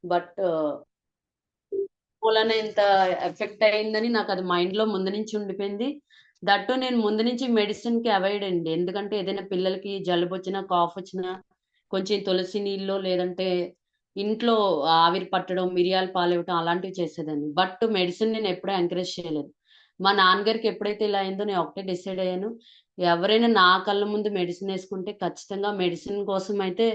But మూలన ఇంత effect అయిందని నాకు అది మైండ్ లో ముందు నుంచి ఉండిపోయింది. దట్టు నేను ముందు నుంచి మెడిసిన్ కి అవాయిడ్ అండి. ఎందుకంటే ఏదైనా పిల్లలకి జలుబు వచ్చినా కాఫ్ వచ్చినా కొంచెం తులసి నీళ్ళు లేదంటే ఇంట్లో ఆవిరి పట్టడం మిరియాలు పాలివ్వటం అలాంటివి చేసేదాన్ని. బట్ మెడిసిన్ నేను ఎప్పుడూ ఎంకరేజ్ చేయలేదు. మా నాన్నగారికి ఎప్పుడైతే ఇలా అయిందో నేను ఒకటే డిసైడ్ అయ్యాను, ఎవరైనా నా కళ్ళ ముందు మెడిసిన్ వేసుకుంటే ఖచ్చితంగా మెడిసిన్ కోసం అయితే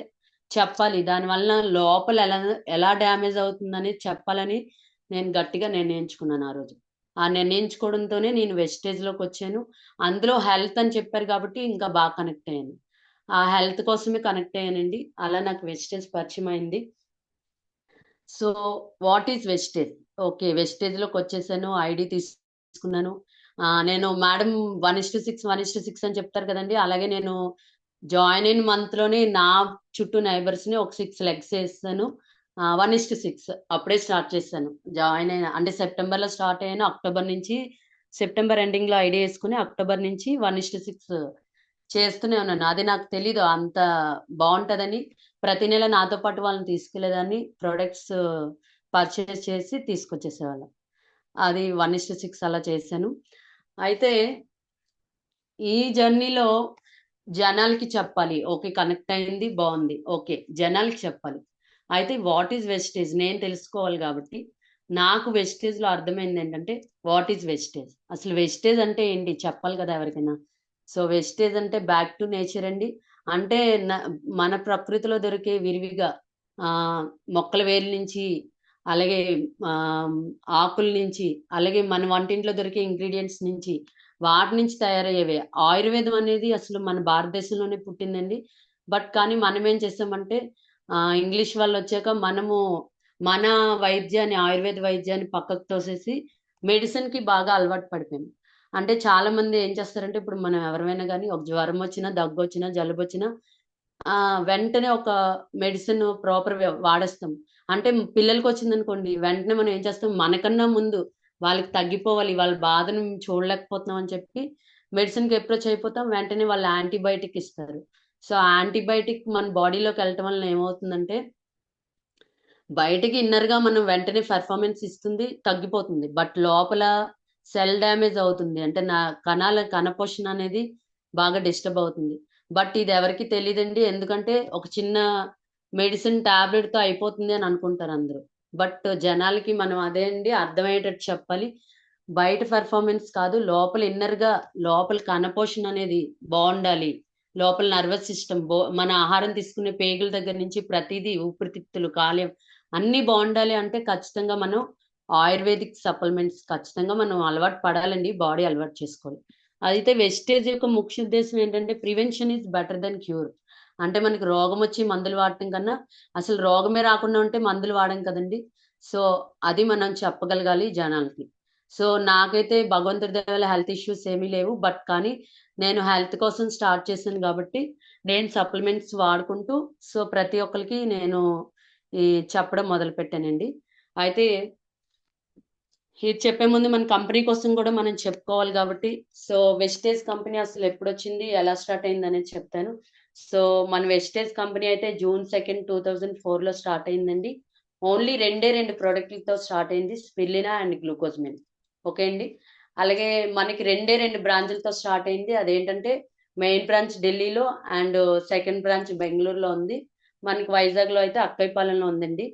చెప్పాలి, దానివల్ల లోపల ఎలా ఎలా డ్యామేజ్ అవుతుందనేది చెప్పాలని నేను గట్టిగా నిర్ణయించుకున్నాను ఆ రోజు. ఆ నిర్ణయించుకోవడంతోనే నేను వెస్టేజ్ లోకి వచ్చాను. అందులో హెల్త్ అని చెప్పారు కాబట్టి ఇంకా బాగా కనెక్ట్ అయ్యాను. ఆ హెల్త్ కోసమే కనెక్ట్ అయ్యానండి. అలా నాకు వెస్టేజ్ పరిచయం అయింది. So what is wastage? Okay, wastage లోకి వచ్చేసాను. ఐడి తీసుకున్నాను. నేను మేడం 1:6 1:6 అని చెప్తారు కదండి, అలాగే నేను జాయిన్ అయిన మంత్ లోనే నా చుట్టూ నైబర్స్ ని ఒక 6 లెగ్స్ వేస్తాను. 1:6 అప్పుడే స్టార్ట్ చేశాను. జాయిన్ అయిన అంటే సెప్టెంబర్ లో స్టార్ట్ అయ్యాను. అక్టోబర్ నుంచి సెప్టెంబర్ ఎండింగ్ లో ఐడి వేసుకుని అక్టోబర్ నుంచి 1:6 చేస్తూనే ఉన్నాను. అది నాకు తెలీదు అంత బాగుంటదని. ప్రతి నెల నాతో పాటు వాళ్ళని తీసుకెళ్లేదాన్ని. ప్రొడక్ట్స్ పర్చేస్ చేసి తీసుకొచ్చేసేవాళ్ళం. అది 1:6 అలా చేశాను. అయితే ఈ జర్నీలో జనాలకి చెప్పాలి. ఓకే, కనెక్ట్ అయింది బావుంది. ఓకే, జనాలకి చెప్పాలి. అయితే వాట్ ఈజ్ వెస్టేజ్ నేను తెలుసుకోవాలి గాబట్టి, నాకు వెస్టేజ్‌లో అర్థమైందేంటంటే, వాట్ ఈజ్ వెస్టేజ్? అసలు వెస్టేజ్ అంటే ఏంటి? చెప్పాలి కదా ఎవరికైనా. సో, వెస్టేజ్ అంటే బ్యాక్ టు నేచర్ అండి. అంటే న మన ప్రకృతిలో దొరికే విరివిగా ఆహ్, మొక్కల వేర్ల నుంచి, అలాగే ఆహ్, ఆకుల నుంచి, అలాగే మన వంటింట్లో దొరికే ఇంగ్రీడియెంట్స్ నుంచి, వాటి నుంచి తయారయ్యేవే. ఆయుర్వేదం అనేది అసలు మన భారతదేశంలోనే పుట్టిందండి. బట్ కానీ మనమేం చేసామంటే ఇంగ్లీష్ వాళ్ళొచ్చాక మనము మన వైద్యాన్ని, ఆయుర్వేద వైద్యాన్ని పక్కకు తోసేసి మెడిసిన్‌కి బాగా అలవాటు పడిపోయాం. అంటే చాలా మంది ఏం చేస్తారంటే ఇప్పుడు మనం ఎవరిమైనా గాని ఒక జ్వరం వచ్చినా, దగ్గొచ్చినా, జలుబొచ్చినా వెంటనే ఒక మెడిసిన్ ప్రాపర్‌గా వాడేస్తాం. అంటే పిల్లలకొచ్చిందనుకోండి, వెంటనే మనం ఏం చేస్తాం, మనకన్నా ముందు వాళ్ళకి తగ్గిపోవాలి, వాళ్ళ బాధను మేము చూడలేకపోతున్నాం అని చెప్పి మెడిసిన్‌కి అప్రోచ్ అయిపోతాం. వెంటనే వాళ్ళు యాంటీబయాటిక్ ఇస్తారు. సో, యాంటీబయాటిక్ మన బాడీలోకెళ్ళటం వలన ఏమవుతుందంటే, బయటకి ఇన్నర్‌గా మనం వెంటనే పెర్ఫార్మన్స్ ఇస్తుంది, తగ్గిపోతుంది. బట్ లోపల సెల్ డ్యామేజ్ అవుతుంది. అంటే నా కణ పోషణ అనేది బాగా డిస్టర్బ్ అవుతుంది. బట్ ఇది ఎవరికీ తెలీదండి. ఎందుకంటే ఒక చిన్న మెడిసిన్ టాబ్లెట్‌తో అయిపోతుంది అని అనుకుంటారు అందరూ. బట్ జనాలకి మనం అదే అండి అర్థమయ్యేటట్టు చెప్పాలి. బయట పెర్ఫార్మన్స్ కాదు, లోపల ఇన్నర్‌గా లోపల కణ పోషణ అనేది బావుండాలి. లోపల నర్వస్ సిస్టమ్ మన ఆహారం తీసుకునే పేగుల దగ్గర నుంచి ప్రతీదీ ఊపిరితిత్తులు, కాలేయం అన్నీ బావుండాలి అంటే ఖచ్చితంగా మనం ఆయుర్వేదిక్ సప్లిమెంట్స్ ఖచ్చితంగా మనం అలవాటు పడాలండి. బాడీ అలవాటు చేసుకోవాలి. అయితే వెస్టేజ్ యొక్క ముఖ్య ఉద్దేశ్యం ఏంటంటే prevention is better than cure. అంటే మనకి రోగమొచ్చి మందులు వాడటం కన్నా అసలు రోగమే రాకుండా ఉంటే మందులు వాడం కదండీ! సో, అది మనం చెప్పగలగాలి జనాలకి. సో, నాకైతే భగవంతుడి దయ వల్ల హెల్త్ ఇష్యూస్ ఏమీ లేవు. బట్ కానీ నేను హెల్త్ కోసం స్టార్ట్ చేశాను గాబట్టి నేను సప్లిమెంట్స్ వాడుకుంటూ సో, ప్రతి ఒక్కళ్ళకి నేను ఈ చెప్పడం మొదలుపెట్టానండి. అయితే ఇది చెప్పే ముందు మన కంపెనీ కోసం గూడా మనం చెప్పుకోవాలి గాబట్టి, సో, వెస్టేజ్ కంపెనీ అసలెప్పుడొచ్చింది, ఎలా స్టార్ట్ అయిందనేది చెప్తాను. సో, మన వెస్టేజ్ కంపెనీ అయితే జూన్ 2, 2004లో స్టార్ట్ అయిందండి. ఓన్లీ 2 ప్రొడక్ట్‌లతో స్టార్ట్ అయింది. Spirulina and glucosamine. ఓకే అండి. అలాగే మనకి 2 బ్రాంచులతో స్టార్ట్ అయింది. అదేంటంటే మెయిన్ బ్రాంచ్ ఢిల్లీలో అండ్ సెకండ్ బ్రాంచ్ బెంగుళూరులో ఉంది. మనకి వైజాగ్‌లో అయితే అక్కయ్యపాలెంలో ఉందండి.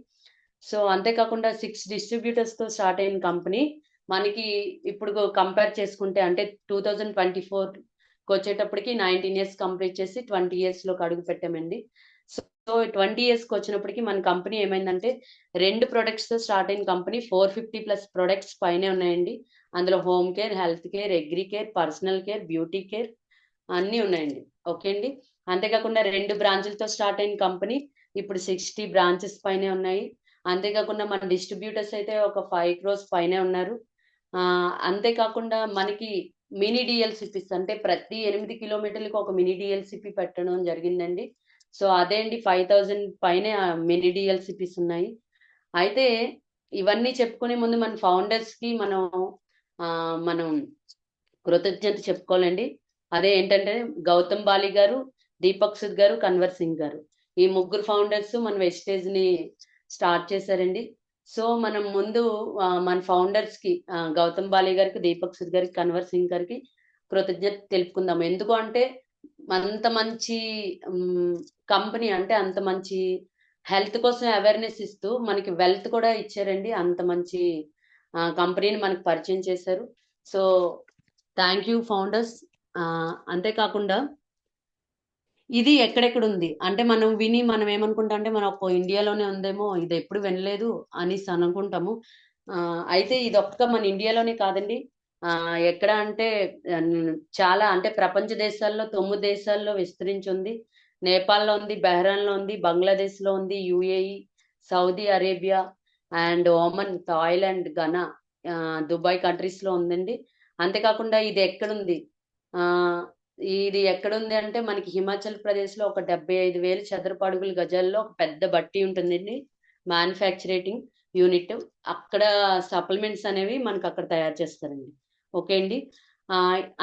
సో, అంతే కాకుండా 6 డిస్ట్రిబ్యూటర్స్‌తో స్టార్ట్ అయిన కంపెనీ మనకి ఇప్పుడు కంపేర్ చేసుకుంటే అంటే 2024కొచ్చేటప్పటికి 19 ఇయర్స్ కంప్లీట్ చేసి 20 ఇయర్స్‌లోకి అడుగుపెట్టామండి. సో, 20 ఇయర్స్‌కొచ్చినప్పటికి మన కంపెనీ ఏమైందంటే 2 ప్రొడక్ట్స్‌తో స్టార్ట్ అయిన కంపెనీ 450+ ప్రొడక్ట్స్ పైనే ఉన్నాయండి. అందులో home care, health care, agri care, personal care, beauty care అన్నీ ఉన్నాయండి. ఓకే అండి. అంతే కాకుండా 2 బ్రాంచులతో స్టార్ట్ అయిన కంపెనీ ఇప్పుడు 60 బ్రాంచెస్ పైనే ఉన్నాయి. అంతే కాకుండా మన డిస్ట్రిబ్యూటర్స్ అయితే ఒక 5 క్రోర్స్ పైనే ఉన్నారు. అంతే కాకుండా మనకి మినీ డీఎల్‌సిపీస్ అంటే ప్రతి 8 కిలోమీటర్లకి ఒక మినీ డీఎల్‌సిపీ పెట్టడం జరిగిందండి. సో, అదే అండి 5000 పైనే మినీ డీఎల్‌సిపీస్ ఉన్నాయి. అయితే ఇవన్నీ చెప్పుకునే ముందు మన ఫౌండర్స్‌కి మనం కృతజ్ఞత చెప్పుకోవాలండి. అదే ఏంటంటే గౌతమ్ బాలి గారు, దీపక్ సుద్ గారు, కన్వర్ సింగ్ గారు. ఈ ముగ్గురు ఫౌండర్స్ మన వెస్టేజ్‌ని స్టార్ట్ చేశారండి. సో మనం ముందు మన ఫౌండర్స్ కి గౌతమ్ బాలి గారికి, దీపక్ సుద్ గారికి, కన్వర్ సింగ్ గారికి కృతజ్ఞత తెలుపుకుందాం. ఎందుకు అంటే అంత మంచి కంపెనీ, అంటే అంత మంచి హెల్త్ కోసం అవేర్నెస్ ఇస్తూ మనకి వెల్త్ కూడా ఇచ్చారండి. అంత మంచి కంపెనీని మనకు పరిచయం చేశారు. So thank you founders. అంతేకాకుండా ఇది ఎక్కడెక్కడ ఉంది అంటే మనం విని మనం ఏమనుకుంటాం అంటే మనం ఒక ఇండియాలోనే ఉందేమో, ఇది ఎప్పుడు వినలేదు అనేసి అనుకుంటాము. అయితే ఇది ఒక్క మన ఇండియాలోనే కాదండి. ఎక్కడ అంటే చాలా అంటే ప్రపంచ దేశాల్లో 9 దేశాల్లో విస్తరించి ఉంది. నేపాల్లో ఉంది, బెహ్రాన్లో ఉంది, బంగ్లాదేశ్లో ఉంది, UAE, Saudi Arabia and Oman, Thailand, Ghana, Dubai countries లో ఉందండి. అంతేకాకుండా ఇది ఎక్కడుంది, ఆ ఇది ఎక్కడుంది అంటే మనకి హిమాచల్ ప్రదేశ్ లో ఒక 75,000 చదరపు అడుగుల గజాల్లో ఒక పెద్ద బట్టి ఉంటుందండి, మ్యానుఫ్యాక్చరేటింగ్ యూనిట్. అక్కడ సప్లిమెంట్స్ అనేవి మనకు అక్కడ తయారు చేస్తారండి. ఓకే అండి.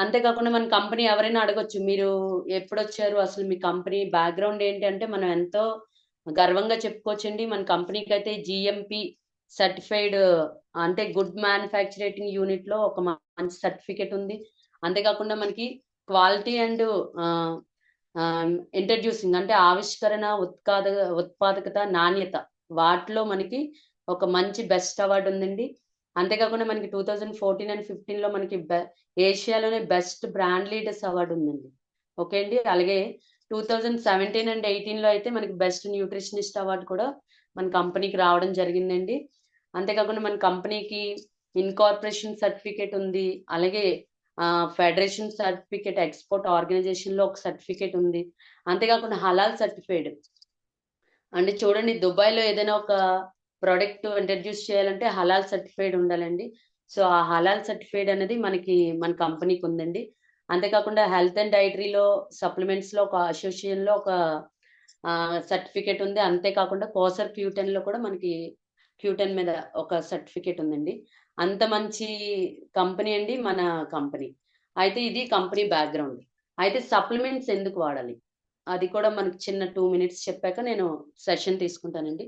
అంతేకాకుండా మన కంపెనీ ఎవరైనా అడగొచ్చు, మీరు ఎప్పుడొచ్చారు, అసలు మీ కంపెనీ బ్యాక్గ్రౌండ్ ఏంటి అంటే మనం ఎంతో గర్వంగా చెప్పుకోవచ్చండి. మన కంపెనీకి అయితే జిఎంపి సర్టిఫైడ్, అంటే గుడ్ మ్యానుఫ్యాక్చరేటింగ్ యూనిట్ లో ఒక మంచి సర్టిఫికేట్ ఉంది. అంతేకాకుండా మనకి క్వాలిటీ అండ్ ఇంట్రడ్యూసింగ్ అంటే ఆవిష్కరణ, ఉత్పాదకత, నాణ్యత వాటిలో మనకి ఒక మంచి బెస్ట్ అవార్డు ఉందండి. అంతేకాకుండా మనకి 2014 అండ్ 15 లో మనకి ఏషియాలోనే బెస్ట్ బ్రాండ్ లీడర్స్ అవార్డు ఉందండి. ఓకే అండి. అలాగే 2017 అండ్ 18 లో అయితే మనకి బెస్ట్ న్యూట్రిషనిస్ట్ అవార్డు కూడా మన కంపెనీకి రావడం జరిగిందండి. అంతేకాకుండా మన కంపెనీకి ఇన్కార్పొరేషన్ సర్టిఫికేట్ ఉంది. అలాగే ఫెడరేషన్ సర్టిఫికేట్, ఎక్స్పోర్ట్ ఆర్గనైజేషన్ లో ఒక సర్టిఫికేట్ ఉంది. అంతేకాకుండా హలాల్ సర్టిఫైడ్, అంటే చూడండి దుబాయ్ లో ఏదైనా ఒక ప్రోడక్ట్ ఇంట్రడ్యూస్ చేయాలంటే హలాల్ సర్టిఫైడ్ ఉండాలండి. సో ఆ హలాల్ సర్టిఫైడ్ అనేది మనకి మన కంపెనీకి ఉందండి. అంతేకాకుండా హెల్త్ అండ్ డైటరీలో సప్లిమెంట్స్ లో ఒక అసోసియేషన్ లో ఒక సర్టిఫికేట్ ఉంది. అంతేకాకుండా కోసర్ క్యూటెన్ లో కూడా మనకి క్యూటెన్ మీద ఒక సర్టిఫికేట్ ఉందండి. అంత మంచి కంపెనీ అండి మన కంపెనీ. అయితే ఇది కంపెనీ బ్యాక్గ్రౌండ్. అయితే సప్లిమెంట్స్ ఎందుకు వాడాలి అది కూడా మనకి చిన్న 2 మినిట్స్ చెప్పాక నేను సెషన్ తీసుకుంటానండి.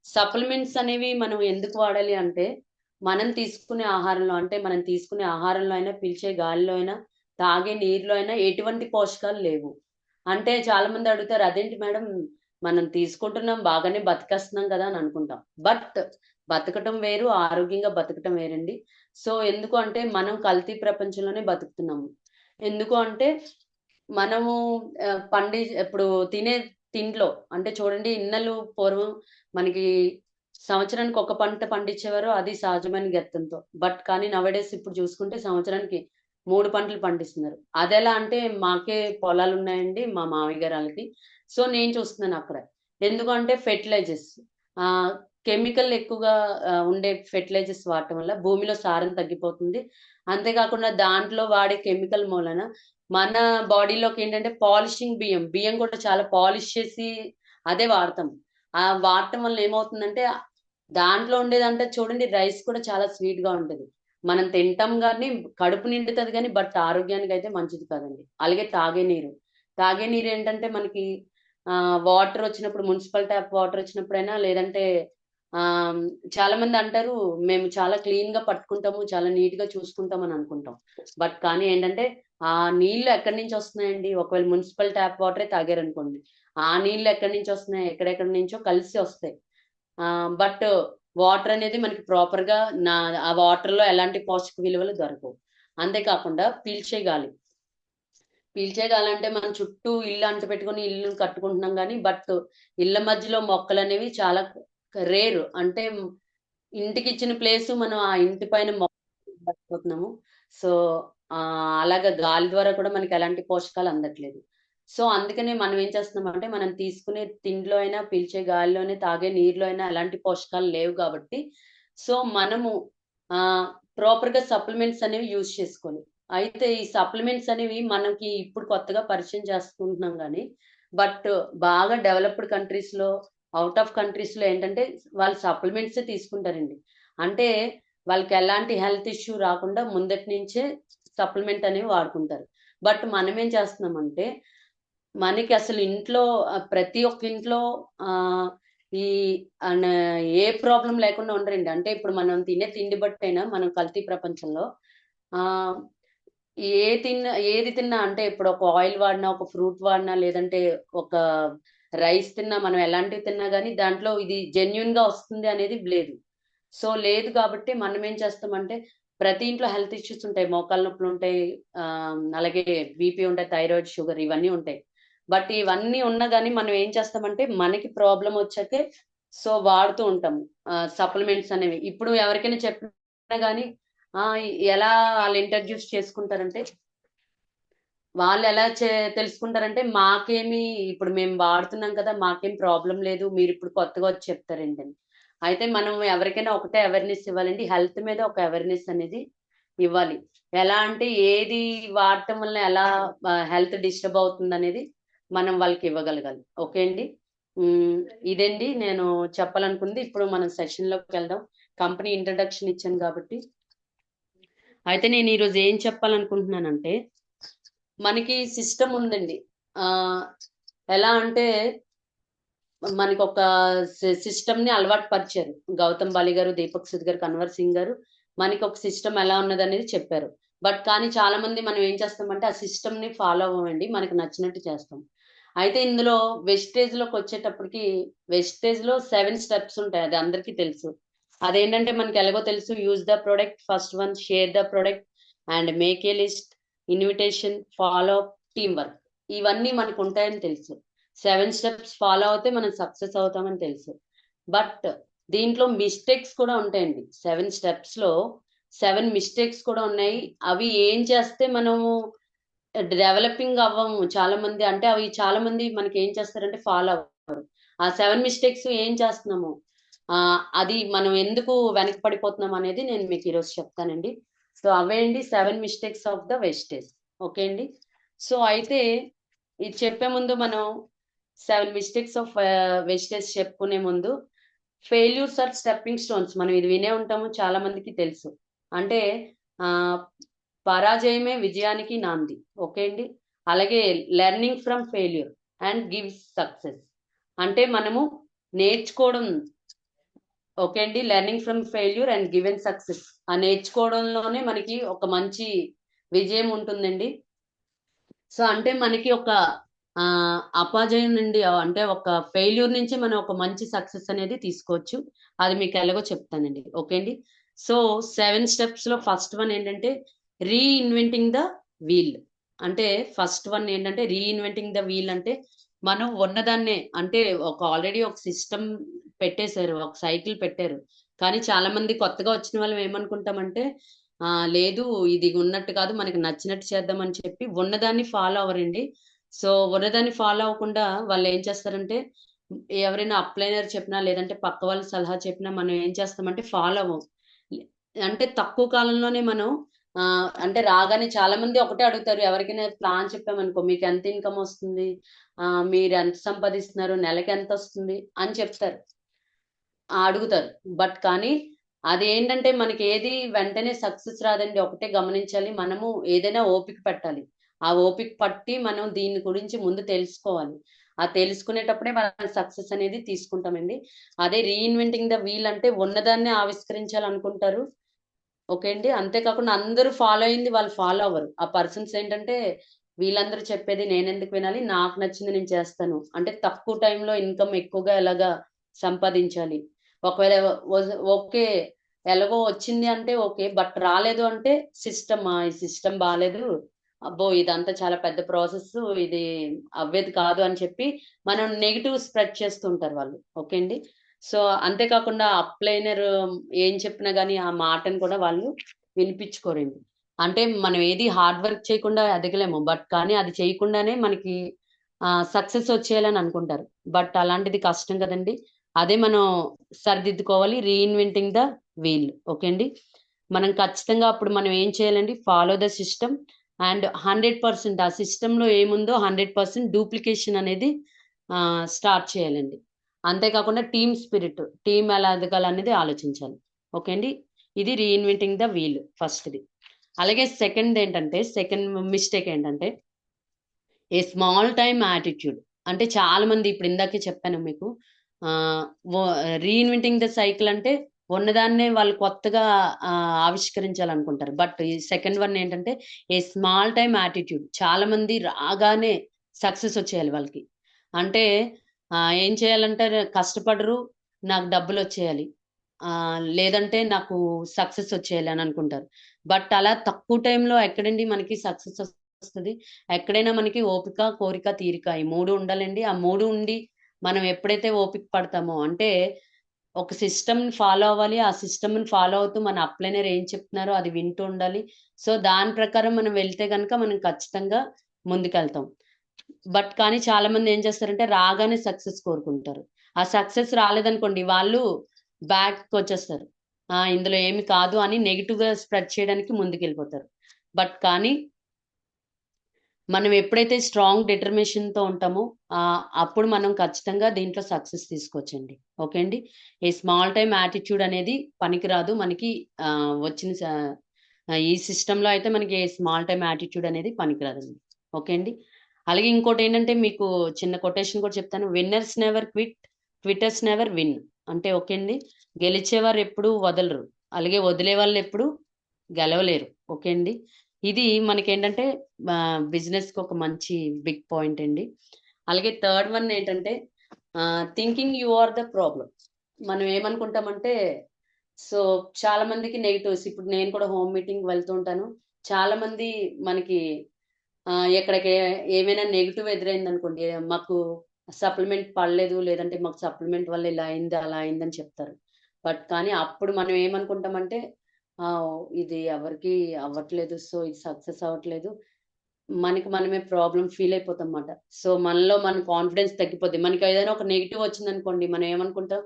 సప్లిమెంట్స్ అనేవి మనం ఎందుకు వాడాలి అంటే మనం తీసుకునే ఆహారంలో, అంటే మనం తీసుకునే ఆహారంలో అయినా, పీల్చే గాలిలో అయినా, తాగే నీరులో అయినా ఎటువంటి పోషకాలు లేవు. అంటే చాలా మంది అడుగుతారు, అదేంటి మేడం మనం తీసుకుంటున్నాం బాగానే బతికేస్తున్నాం కదా అని అనుకుంటాం. బట్ బతకటం వేరు, ఆరోగ్యంగా బతకటం వేరండి. సో ఎందుకు అంటే మనం కల్తీ ప్రపంచంలోనే బతుకుతున్నాము. ఎందుకు అంటే మనము ఇప్పుడు తినే తిండిలో, అంటే చూడండి ఇన్నలు పూర్వం మనకి సంవత్సరానికి ఒక పంట పండించేవారు, అది సహజమైన గెత్తంతో. బట్ కానీ నవడేస్ ఇప్పుడు చూసుకుంటే సంవత్సరానికి 3 పంటలు పండిస్తున్నారు. అదెలా అంటే మాకే పొలాలు ఉన్నాయండి మా మామయ్య గారికి. సో నేను చూస్తున్నాను అక్కడ. ఎందుకంటే ఫెర్టిలైజర్స్, కెమికల్ ఎక్కువగా ఉండే ఫెర్టిలైజర్స్ వాడటం వల్ల భూమిలో సారం తగ్గిపోతుంది. అంతేకాకుండా దాంట్లో వాడే కెమికల్ మూలన మన బాడీలోకి ఏంటంటే పాలిషింగ్ బియ్యం, బియ్యం కూడా చాలా పాలిష్ చేసి అదే వాడతాం. ఆ వాడటం వల్ల ఏమవుతుందంటే దాంట్లో ఉండేదంటే చూడండి రైస్ కూడా చాలా స్వీట్ గా ఉంటది. మనం తింటాం కానీ కడుపు నిండుతుంది కానీ బట్ ఆరోగ్యానికి అయితే మంచిది కాదండి. అలాగే తాగే నీరు, తాగే నీరు ఏంటంటే మనకి వాటర్ వచ్చినప్పుడు, మున్సిపల్ ట్యాప్ వాటర్ వచ్చినప్పుడైనా, లేదంటే ఆ చాలా మంది అంటారు మేము చాలా క్లీన్ గా పట్టుకుంటాము, చాలా నీట్ గా చూసుకుంటాం అని అనుకుంటాం. బట్ కానీ ఏంటంటే ఆ నీళ్లు ఎక్కడి నుంచి వస్తున్నాయండి, ఒకవేళ మున్సిపల్ ట్యాప్ వాటరే తాగారనుకోండి, ఆ నీళ్లు ఎక్కడి నుంచి వస్తున్నాయి, ఎక్కడెక్కడి నుంచో కలిసి వస్తాయి. బట్ వాటర్ అనేది మనకి ప్రాపర్ గా ఆ వాటర్ లో ఎలాంటి పోషక విలువలు దొరకవు. అంతేకాకుండా పీల్చే గాలి, పీల్చే గాలి అంటే మనం చుట్టూ ఇల్లు అంటు పెట్టుకుని ఇల్లు కట్టుకుంటున్నాం కానీ బట్ ఇళ్ళ మధ్యలో మొక్కలు అనేవి చాలా రేరు. అంటే ఇంటికి ఇచ్చిన ప్లేస్ మనం ఆ ఇంటి పైన మొక్కలు. సో అలాగా గాలి ద్వారా కూడా మనకి ఎలాంటి పోషకాలు అందట్లేదు. సో అందుకనే మనం ఏం చేస్తున్నాం అంటే మనం తీసుకునే తిండిలో అయినా, పీల్చే గాలిలోనే, తాగే నీరులో అయినా ఎలాంటి పోషకాలు లేవు కాబట్టి సో మనము ప్రాపర్ గా సప్లిమెంట్స్ అనేవి యూజ్ చేసుకోవాలి. అయితే ఈ సప్లిమెంట్స్ అనేవి మనకి ఇప్పుడు కొత్తగా పరిచయం చేసుకుంటున్నాం కానీ బట్ బాగా డెవలప్డ్ కంట్రీస్ లో, అవుట్ ఆఫ్ కంట్రీస్ లో ఏంటంటే వాళ్ళు సప్లిమెంట్స్ తీసుకుంటారండి. అంటే వాళ్ళకి ఎలాంటి హెల్త్ ఇష్యూ రాకుండా ముందటి నుంచే సప్లిమెంట్ అనేవి వాడుకుంటారు. బట్ మనం ఏం చేస్తున్నామంటే మనకి అసలు ఇంట్లో ప్రతి ఒక్క ఇంట్లో ఈ అన ఏ ప్రాబ్లం లేకుండా ఉండరండి. అంటే ఇప్పుడు మనం తినే తిండి బట్టైనా మనం కల్తీ ప్రపంచంలో ఆహ్, ఏది తిన్నా అంటే ఇప్పుడు ఒక ఆయిల్ వాడినా, ఒక ఫ్రూట్ వాడినా, లేదంటే ఒక రైస్ తిన్నా, మనం ఎలాంటివి తిన్నా గానీ దాంట్లో ఇది జెన్యూన్‌గా వస్తుంది అనేది లేదు. సో, లేదు కాబట్టి మనమేం చేస్తామంటే ప్రతి ఇంట్లో హెల్త్ ఇష్యూస్ ఉంటాయి. మోకాళ్ళ నొప్పులుంటాయి. అలాగే బీపీ ఉంటాయి, థైరాయిడ్, షుగర్ ఇవన్నీ ఉంటాయి. బట్ ఇవన్నీ ఉన్నా గానీ మనం ఏం చేస్తామంటే మనకి ప్రాబ్లమ్ వచ్చాకే సో, వాడుతూ ఉంటాము. సప్లిమెంట్స్ అనేవి. ఇప్పుడు ఎవరికైనా చెప్పినా గానీ ఎలా ఆళ్ళు ఇంట్రడ్యూస్ చేసుకుంటారంటే వాళ్ళెలా తెలుసుకుంటారంటే, మాకేమి ఇప్పుడు మేము వాడుతున్నాం కదా! మాకేం ప్రాబ్లమ్ లేదు. మీరిప్పుడు కొత్తగా వచ్చి చెప్తారేంటని. అయితే మనం ఎవరికైనా ఒకటే అవేర్‌నెస్ ఇవ్వాలండి. హెల్త్ మీద ఒక అవేర్‌నెస్ అనేది ఇవ్వాలి. ఎలా అంటే ఏది వాడటం వల్ల ఎలా హెల్త్ డిస్టర్బ్ అవుతుందనేది మనం వాళ్ళకి ఇవ్వగలగాలి. ఓకే అండి. హ్మ్. ఇదండి నేను చెప్పాలనుకుంది. ఇప్పుడు మనం సెషన్‌లోకెళ్దాం. కంపెనీ ఇంట్రడక్షన్ ఇచ్చాను కాబట్టి. అయితే నేను ఈరోజు ఏం చెప్పాలనుకుంటున్నానంటే మనకి సిస్టమ్ ఉందండి. ఆహ్, ఎలా అంటే మనకొక సిస్టమ్‌ని అలవాటు పరిచారు. 'గౌతమ్ బాలి' గారు, 'దీపక్ సూద్' గారు, 'కన్వర్ సింగ్' గారు మనకొక సిస్టమ్ ఎలా ఉన్నదనేది చెప్పారు. బట్ కానీ చాలా మంది మనం ఏం చేస్తామంటే ఆ సిస్టమ్‌ని ఫాలో అవ్వమండి. మనకు నచ్చినట్టు చేస్తాం. అయితే ఇందులో వెస్టేజ్‌లోకొచ్చేటప్పటికి వెస్టేజ్‌లో 7 స్టెప్స్ ఉంటాయి. అది అందరికీ తెలుసు. అదేంటంటే మనకి ఎలాగో తెలుసు use the product, first one share the product and make a list, invitation, follow up, team work. ఇవన్నీ మనకుంటాయని తెలుసు. 7 స్టెప్స్ ఫాలో అవుతే మనం సక్సెస్ అవుతామని తెలుసు. బట్ దీంట్లో మిస్టేక్స్ కూడా ఉంటాయండి. 7 స్టెప్స్‌లో 7 మిస్టేక్స్ కూడా ఉన్నాయి. అవి ఏం చేస్తే మనము డెవలపింగ్ అవ్వము. చాలామంది అంటే అవి చాలామంది మనకేం చేస్తారంటే ఫాలో అవ్వరు. ఆ 7 మిస్టేక్స్ ఏం చేస్తున్నాము? అది మనం ఎందుకు వెనక పడిపోతున్నాం అనేది నేను మీకు ఈరోజు చెప్తానండి. సో, అవే అండి 7 mistakes of the wastage. Okay అండి. సో, అయితే ఇది చెప్పే ముందు మనం 7 మిస్టేక్స్ ఆఫ్ వెస్టేజ్ చెప్పుకునే ముందు ఫెయిల్యూర్స్ ఆర్ స్టెప్పింగ్ స్టోన్స్ మనం ఇది వినే ఉంటాము. చాలా మందికి తెలుసు. అంటే ఆహ్, పరాజయమే విజయానికి నాంది. ఓకే అండి. అలాగే learning from failure and gives success. అంటే మనము నేర్చుకోవడం ఓకే అండి. Learning from failure and given success. ఆ నేర్చుకోవడంలోనే మనకి ఒక మంచి విజయం ఉంటుందండి. సో, అంటే మనకి ఒక అపజయం నుండి అంటే ఒక ఫెయిల్యూర్ నుంచి మనం ఒక మంచి సక్సెస్ అనేది తీసుకోవచ్చు. అది మీకు ఎలాగో చెప్తానండి. ఓకే అండి. సో, 7 స్టెప్స్‌లో ఫస్ట్ వన్ ఏంటంటే రీఇన్వెంటింగ్ ద వీల్. అంటే ఫస్ట్ వన్ ఏంటంటే రీఇన్వెంటింగ్ ద వీల్ అంటే మనం ఉన్నదాన్నే అంటే ఆల్రెడీ ఒక సిస్టమ్ పెట్టేసారు. ఒక సైకిల్ పెట్టారు. కానీ చాలా మంది కొత్తగా వచ్చిన వాళ్ళం ఏమనుకుంటామంటే లేదు ఇది ఉన్నట్టు కాదు మనకి నచ్చినట్టు చేద్దామని చెప్పి ఉన్నదాన్ని ఫాలో అవ్వరండి. సో, ఉన్నదాన్ని ఫాలో అవ్వకుండా వాళ్ళేం చేస్తారంటే ఎవరైనా అప్లైనర్ చెప్పినా, లేదంటే పక్క వాళ్ళ సలహా చెప్పినా మనం ఏం చేస్తామంటే ఫాలో అవ్వం. లే అంటే తక్కువ కాలంలోనే మనం అంటే రాగానే చాలా మంది ఒకటే అడుగుతారు. ఎవరికైనా ప్లాన్ చెప్పామనుకో మీకెంత ఇన్‌కమ్ వస్తుంది? మీరెంత సంపాదిస్తున్నారు? నెలకెంతొస్తుంది? అని చెప్తారు. అడుగుతారు. బట్ కానీ అదేంటంటే మనకేది వెంటనే సక్సెస్ రాదండి. ఒకటే గమనించాలి. మనము ఏదైనా ఓపిక పట్టాలి. ఆ ఓపిక పట్టి మనం దీని గురించి ముందు తెలుసుకోవాలి. ఆ తెలుసుకునేటప్పుడే మనం సక్సెస్ అనేది తీసుకుంటామండి. అదే రీఇన్వెంటింగ్ ద వీల్ అంటే ఉన్నదాన్నే ఆవిష్కరించాలనుకుంటారు. ఓకే అండి. అంతే కాకుండా అందరూ ఫాలో అయింది వాళ్ళు ఫాలో అవ్వరు. ఆ పర్సన్స్ ఏంటంటే వీళ్ళందరూ చెప్పేది నేనెందుకు వినాలి? నాకు నచ్చింది నేను చేస్తాను. అంటే తక్కువ టైంలో ఇన్‌కమ్ ఎక్కువగా ఎలాగా సంపాదించాలి. ఒకవేళ ఓకే. ఎలాగో వచ్చింది అంటే ఓకే. బట్ రాలేదు అంటే ఈ సిస్టమ్ బాలేదు. అబ్బో! ఇదంతా చాలా పెద్ద ప్రాసెస్సు. ఇది అవ్వేది కాదు అని చెప్పి మనం నెగెటివ్ స్ప్రెడ్ చేస్తుంటారు వాళ్ళు. ఓకే అండి. సో, అంతే కాకుండా అప్‌లైనర్ ఏం చెప్పినా గాని ఆ మాటను కూడా వాళ్ళు వినిపించుకోరండి. అంటే మనం ఏది హార్డ్ వర్క్ చేయకుండా ఎదగలేము. బట్ కానీ అది చేయకుండానే మనకి సక్సెస్ వచ్చేయాలని అనుకుంటారు. బట్ అలాంటిది కష్టం కదండీ! అదే మనం సరిదిద్దుకోవాలి. Reinventing the wheel. ఓకే అండి. మనం ఖచ్చితంగా అప్పుడు మనం ఏం చేయాలండి ఫాలో ద సిస్టమ్ అండ్ 100% ఆ సిస్టమ్‌లో ఏముందో 100% డూప్లికేషన్ అనేది స్టార్ట్ చేయాలండి. అంతే కాకుండా టీమ్ స్పిరిట్. టీమ్ ఎలా ఎదగాలనేది ఆలోచించాలి. ఓకే అండి. ఇది రీఇన్వెంటింగ్ ద వీల్ ఫస్ట్‌ది. అలాగే సెకండ్ మిస్టేక్ ఏంటంటే ఏ స్మాల్ టైమ్ యాటిట్యూడ్. అంటే చాలా మంది ఇప్పుడు ఇందాకే చెప్పాను మీకు. రీఇన్వెంటింగ్ ద సైకిల్ అంటే ఉన్నదాన్నే వాళ్ళు కొత్తగా ఆవిష్కరించాలనుకుంటారు. బట్ ఈ సెకండ్ వన్ ఏంటంటే ఏ స్మాల్ టైమ్ యాటిట్యూడ్. చాలా మంది రాగానే సక్సెస్ వచ్చేయాలి వాళ్ళకి. అంటే ఏం చేయాలంటే కష్టపడరు, నాకు డబ్బులొచ్చేయాలి. లేదంటే నాకు సక్సెస్ వచ్చేయాలి అని అనుకుంటారు. బట్ అలా తక్కువ టైంలో ఎక్కడండి మనకి సక్సెస్ వస్తది? ఎక్కడైనా మనకి ఓపిక, కోరిక, తీరిక ఈ 3 ఉండాలండి. ఆ 3 ఉండి మనం ఎప్పుడైతే ఓపిక పడతామో అంటే ఒక సిస్టమ్‌ని ఫాలో అవ్వాలి. ఆ సిస్టమ్‌ని ఫాలో అవుతూ మన అప్‌లైనర్ ఏం చెప్తున్నారో అది వింటూ ఉండాలి. సో, దాని ప్రకారం మనం వెళ్తే గనక మనం ఖచ్చితంగా ముందుకెళ్తాం. బట్ కానీ చాలామంది ఏం చేస్తారంటే రాగానే సక్సెస్ కోరుకుంటారు. ఆ సక్సెస్ రాలేదనుకోండి వాళ్ళు బ్యాక్‌కొచ్చేస్తారు. ఇందులో ఏమి కాదు అని నెగెటివ్‌గా స్ప్రెడ్ చేయడానికి ముందుకెళ్ళిపోతారు. బట్ కానీ మనం ఎప్పుడైతే స్ట్రాంగ్ డిటర్మినేషన్‌తో ఉంటామో అప్పుడు మనం ఖచ్చితంగా దీంట్లో సక్సెస్ తీసుకోవచ్చండి. ఓకే అండి. ఈ స్మాల్ టైమ్ యాటిట్యూడ్ అనేది పనికిరాదు. మనకి వచ్చిన ఈ సిస్టమ్‌లో అయితే మనకి స్మాల్ టైమ్ యాటిట్యూడ్ అనేది పనికిరాదండి. ఓకే అండి. అలాగే ఇంకోటేంటంటే మీకు చిన్న కొటేషన్ కూడా చెప్తాను. Winners never quit, quitters never win. అంటే ఓకే అండి. గెలిచేవారు ఎప్పుడూ వదలరు. అలాగే వదిలేవాళ్ళెప్పుడు గెలవలేరు. ఓకే అండి. ఇది మనకేంటంటే బిజినెస్‌కి ఒక మంచి బిగ్ పాయింట్ అండి. అలాగే థర్డ్ వన్ ఏంటంటే thinking you are the problem. మనం ఏమనుకుంటామంటే సో, చాలా మందికి నెగెటివ్స్ ఇప్పుడు నేను కూడా హోమ్ మీటింగ్‌కి వెళ్తూ ఉంటాను. చాలా మంది మనకి ఎక్కడికి ఏమైనా నెగెటివ్ ఎదురైందనుకోండి, మాకు సప్లిమెంట్ పడలేదు, లేదంటే మాకు సప్లిమెంట్ వల్ల ఇలా అయింది, అలా అయిందని చెప్తారు. బట్ కానీ అప్పుడు మనం ఏమనుకుంటామంటే, ఇది ఎవరికీ అవ్వట్లేదు. సో, ఇది సక్సెస్ అవ్వట్లేదు. మనకి మనమే ప్రాబ్లమ్ ఫీల్ అయిపోతాంమాట. సో, మనలో మన కాన్ఫిడెన్స్ తగ్గిపోద్ది. మనకి ఏదైనా ఒక నెగెటివ్ వచ్చిందనుకోండి, మనం ఏమనుకుంటాం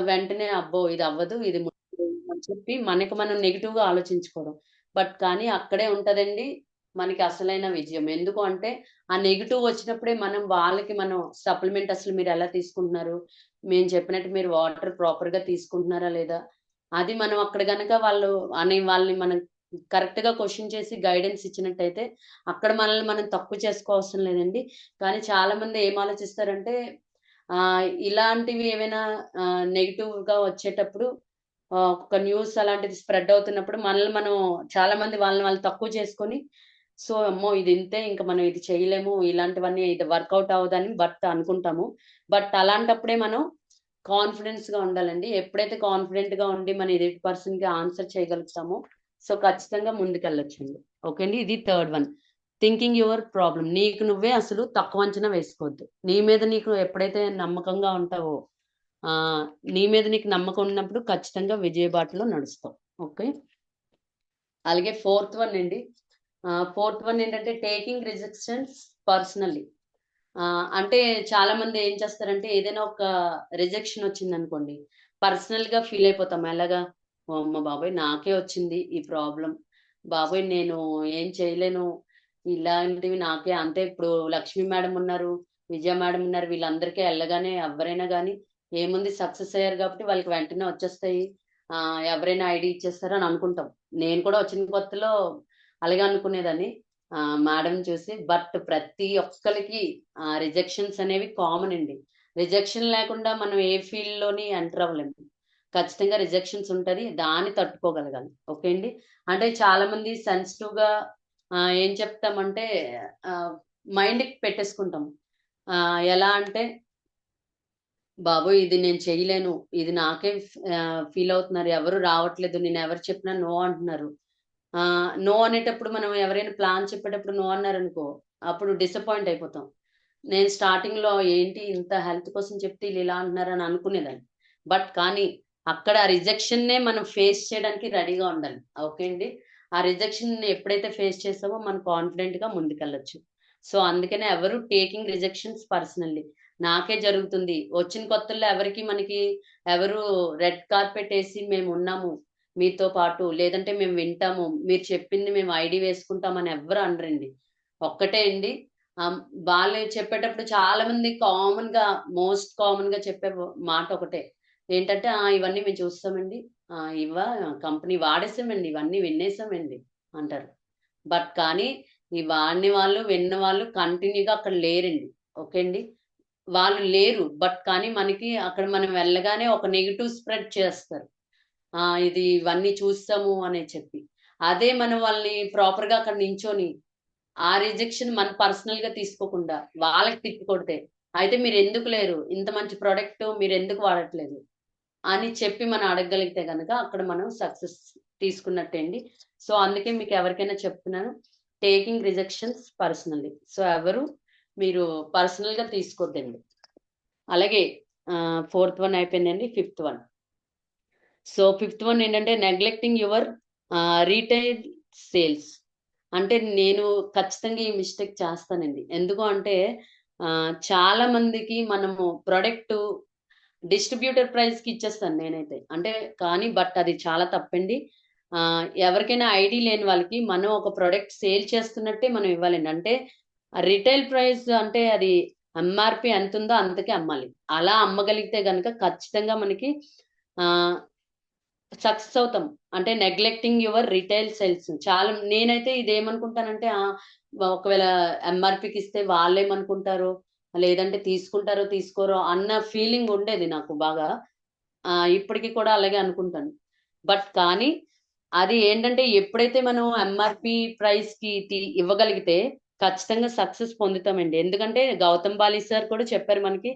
వెంటనే అబ్బో! ఇది అవ్వదు. ఇది ముట్టుకోదు అని చెప్పి మనకి మనం నెగెటివ్‌గా ఆలోచించుకోవడం. బట్ కానీ అక్కడే ఉంటదండి మనకి అసలైన విజయం. ఎందుకు అంటే ఆ నెగెటివ్ వచ్చినప్పుడే మనం వాళ్ళకి మనం సప్లిమెంట్ అసలు మీరెలా తీసుకుంటున్నారు? మేము చెప్పినట్టు మీరు వాటర్ ప్రాపర్‌గా తీసుకుంటున్నారా లేదా? అది మనం అక్కడ గనక వాళ్ళని మనం కరెక్ట్‌గా క్వెషన్ చేసి గైడెన్స్ ఇచ్చినట్టయితే అక్కడ మనల్ని మనం తక్కువ చేసుకోవసరం లేదండి. కానీ చాలామంది ఏం ఆలోచిస్తారంటే ఇలాంటివి ఏవైనా నెగెటివ్‌గా వచ్చేటప్పుడు ఒక న్యూస్ అలాంటిది స్ప్రెడ్ అవుతున్నప్పుడు మనల్ని మనం చాలా మంది వాళ్ళని వాళ్ళు తక్కువ చేసుకొని, సో, అమ్మో! ఇది ఇంతే ఇంక మనం ఇది చేయలేము. ఇలాంటివన్నీ ఇది వర్కౌట్ అవ్వదని అనుకుంటాము. బట్ అలాంటప్పుడే మనం కాన్ఫిడెన్స్‌గా ఉండాలండి. ఎప్పుడైతే కాన్ఫిడెంట్‌గా ఉండి మన ఎదుటి పర్సన్‌కి ఆన్సర్ చేయగలుగుతామో, సో, ఖచ్చితంగా ముందుకెళ్ళొచ్చండి. ఓకే అండి. ఇది third one. Thinking your problem. నీకు నువ్వే అసలు తక్కువ అంచనా వేసుకోవద్దు. నీ మీద నీకు ఎప్పుడైతే నమ్మకంగా ఉంటావో, ఆహ్, నీ మీద నీకు నమ్మకం ఉన్నప్పుడు ఖచ్చితంగా విజయ బాటలో నడుస్తావు. ఓకే. అలాగే ఫోర్త్ వన్ అండి. ఫోర్త్ వన్ ఏంటంటే టేకింగ్ రిజెక్షన్స్ పర్సనల్లీ. అంటే చాలామంది ఏం చేస్తారంటే ఏదైనా ఒక రిజెక్షన్ వచ్చిందనుకోండి, పర్సనల్‌గా ఫీల్ అయిపోతాం. ఎలాగా? అమ్మ బాబోయ్! నాకే వచ్చింది ఈ ప్రాబ్లమ్. బాబోయ్! నేను ఏం చేయలేను. ఇలాంటివి నాకే అంటే ఇప్పుడు లక్ష్మి మేడం ఉన్నారు, విజయ మేడం ఉన్నారు. వీళ్ళందరికీ ఎళ్ళగానే ఎవ్వరైనా గాని ఏముంది సక్సెస్ అయ్యారు కాబట్టి వాళ్ళకి వెంటనే వచ్చేస్తాయి. ఎవరైనా ఐడీ ఇచ్చేస్తారు అని అనుకుంటాం. నేను కూడా వచ్చిన కొత్తలో అలాగే అనుకునేదాన్ని. మేడంని చూసి. బట్ ప్రతి ఒక్కళ్ళకి రిజెక్షన్స్ అనేవి కామన్ అండి. రిజెక్షన్ లేకుండా మనం ఏ ఫీల్డ్‌లోని ఎంటర్ అవ్వలేము. ఖచ్చితంగా రిజెక్షన్స్ ఉంటది. దాన్ని తట్టుకోగలగాలి. ఓకే అండి. అంటే చాలామంది సెన్సిటివ్‌గా ఏం చెప్తామంటే ఆహ్, మైండ్‌కి పెట్టేసుకుంటాం. ఎలా అంటే బాబోయ్! ఇది నేను చేయలేను. ఇది నాకే ఫీల్ అవుతున్నారు. ఎవరు రావట్లేదు. నేనెవరు చెప్పినా నో అంటున్నారు. నో అనేటప్పుడు మనం ఎవరైనా ప్లాన్ చెప్పేటప్పుడు నో అన్నారనుకో, అప్పుడు డిసప్పాయింట్ అయిపోతాం. నేను స్టార్టింగ్‌లో ఏంటి ఇంత హెల్త్ కోసం చెప్తే ఈళ్ళిలా అంటున్నారని అనుకునేదాన్ని. బట్ కానీ అక్కడ రిజెక్షన్‌నే మనం ఫేస్ చేయడానికి రెడీగా ఉండాలి. ఓకే అండి. ఆ రిజెక్షన్‌ని ఎప్పుడైతే ఫేస్ చేసామో మనం కాన్ఫిడెంట్‌గా ముందుకెళ్ళొచ్చు. సో, అందుకనే ఎవరు టేకింగ్ రిజెక్షన్స్ పర్సనల్లీ. నాకే జరుగుతుంది. వచ్చిన కొత్తల్లో మనకి ఎవరు రెడ్ కార్పెట్ ఏసి మేమున్నాము మీతో పాటు. లేదంటే మేము వింటాము. మీరు చెప్పింది మేము ఐడీ వేసుకుంటామని ఎవ్వరు అనరండి. ఒక్కటే అండి ఆహ్, వాళ్ళు చెప్పేటప్పుడు చాలా మంది మోస్ట్ కామన్‌గా చెప్పే మాట ఒకటే. ఏంటంటే, ఇవన్నీ మేము చూస్తామండి. కంపెనీ వాడేసామండి. ఇవన్నీ వినేసామండి" అంటారు. కానీ ఈ వాడిన వాళ్ళు, విన్న వాళ్ళు కంటిన్యూగా అక్కడ లేరండి. ఓకే అండి. వాళ్ళు లేరు. బట్ కానీ మనకి అక్కడ మనం వెళ్ళగానే ఒక నెగెటివ్ స్ప్రెడ్ చేస్తారు. ఇది ఇవన్నీ చూసాము అని చెప్పి. అదే మనం వాళ్ళని ప్రాపర్‌గా అక్కడ నించొని, ఆ రిజెక్షన్ మన పర్సనల్‌గా తీసుకోకుండా వాళ్ళకి తిప్పి కొడితే, అయితే మీరెందుకు లేరు? ఇంత మంచి ప్రొడక్ట్ మీరెందుకు వాడట్లేదు? అని చెప్పి మనం అడగగలిగితే గనక అక్కడ మనం సక్సెస్ తీసుకున్నట్టే అండి. సో, అందుకే మీకు ఎవరికైనా చెప్తున్నాను. Taking rejections personally. సో, ఎవరు మీరు పర్సనల్‌గా తీసుకోద్దండి. అలాగే ఫోర్త్ వన్ అయిపోయిందండి. Fifth one. So, fifth one ఏంటంటే నెగ్లెక్టింగ్ యువర్ రీటైల్ సేల్స్. అంటే నేను ఖచ్చితంగా ఈ మిస్టేక్ చేస్తానండి. ఎందుకు అంటే చాలా మందికి మనము ప్రొడక్టు డిస్ట్రిబ్యూటర్ ప్రైస్‌కి ఇచ్చేస్తాను నేనైతే. అంటే కానీ బట్ అది చాలా తప్పండి. ఎవరికైనా ఐడీ లేని వాళ్ళకి మనం ఒక ప్రొడక్ట్ సేల్ చేస్తున్నట్టే మనం ఇవ్వాలండి. అంటే రిటైల్ ప్రైస్ అంటే అది ఎంఆర్‌పీ ఎంతుందో అంతకే అమ్మాలి. అలా అమ్మగలిగితే గనక ఖచ్చితంగా మనకి ఆహ్, సక్సెస్ అవుతాం. అంటే నెగ్లెక్టింగ్ యువర్ రిటైల్ సేల్స్. చాలా నేనైతే ఇదేమనుకుంటానంటే ఒకవేళ ఎంఆర్‌పీకి ఇస్తే వాళ్ళేమనుకుంటారో, లేదంటే తీసుకుంటారో తీసుకోరో అన్న ఫీలింగ్ ఉండేది నాకు బాగా. ఇప్పటికి కూడా అలాగే అనుకుంటాను. బట్ కానీ అది ఏంటంటే ఎప్పుడైతే మనం ఎంఆర్‌పీ ప్రైస్‌కి ఇవ్వగలిగితే ఖచ్చితంగా సక్సెస్ పొందుతామండి. ఎందుకంటే గౌతమ్ బాలి సార్ కూడా చెప్పారు మనకి.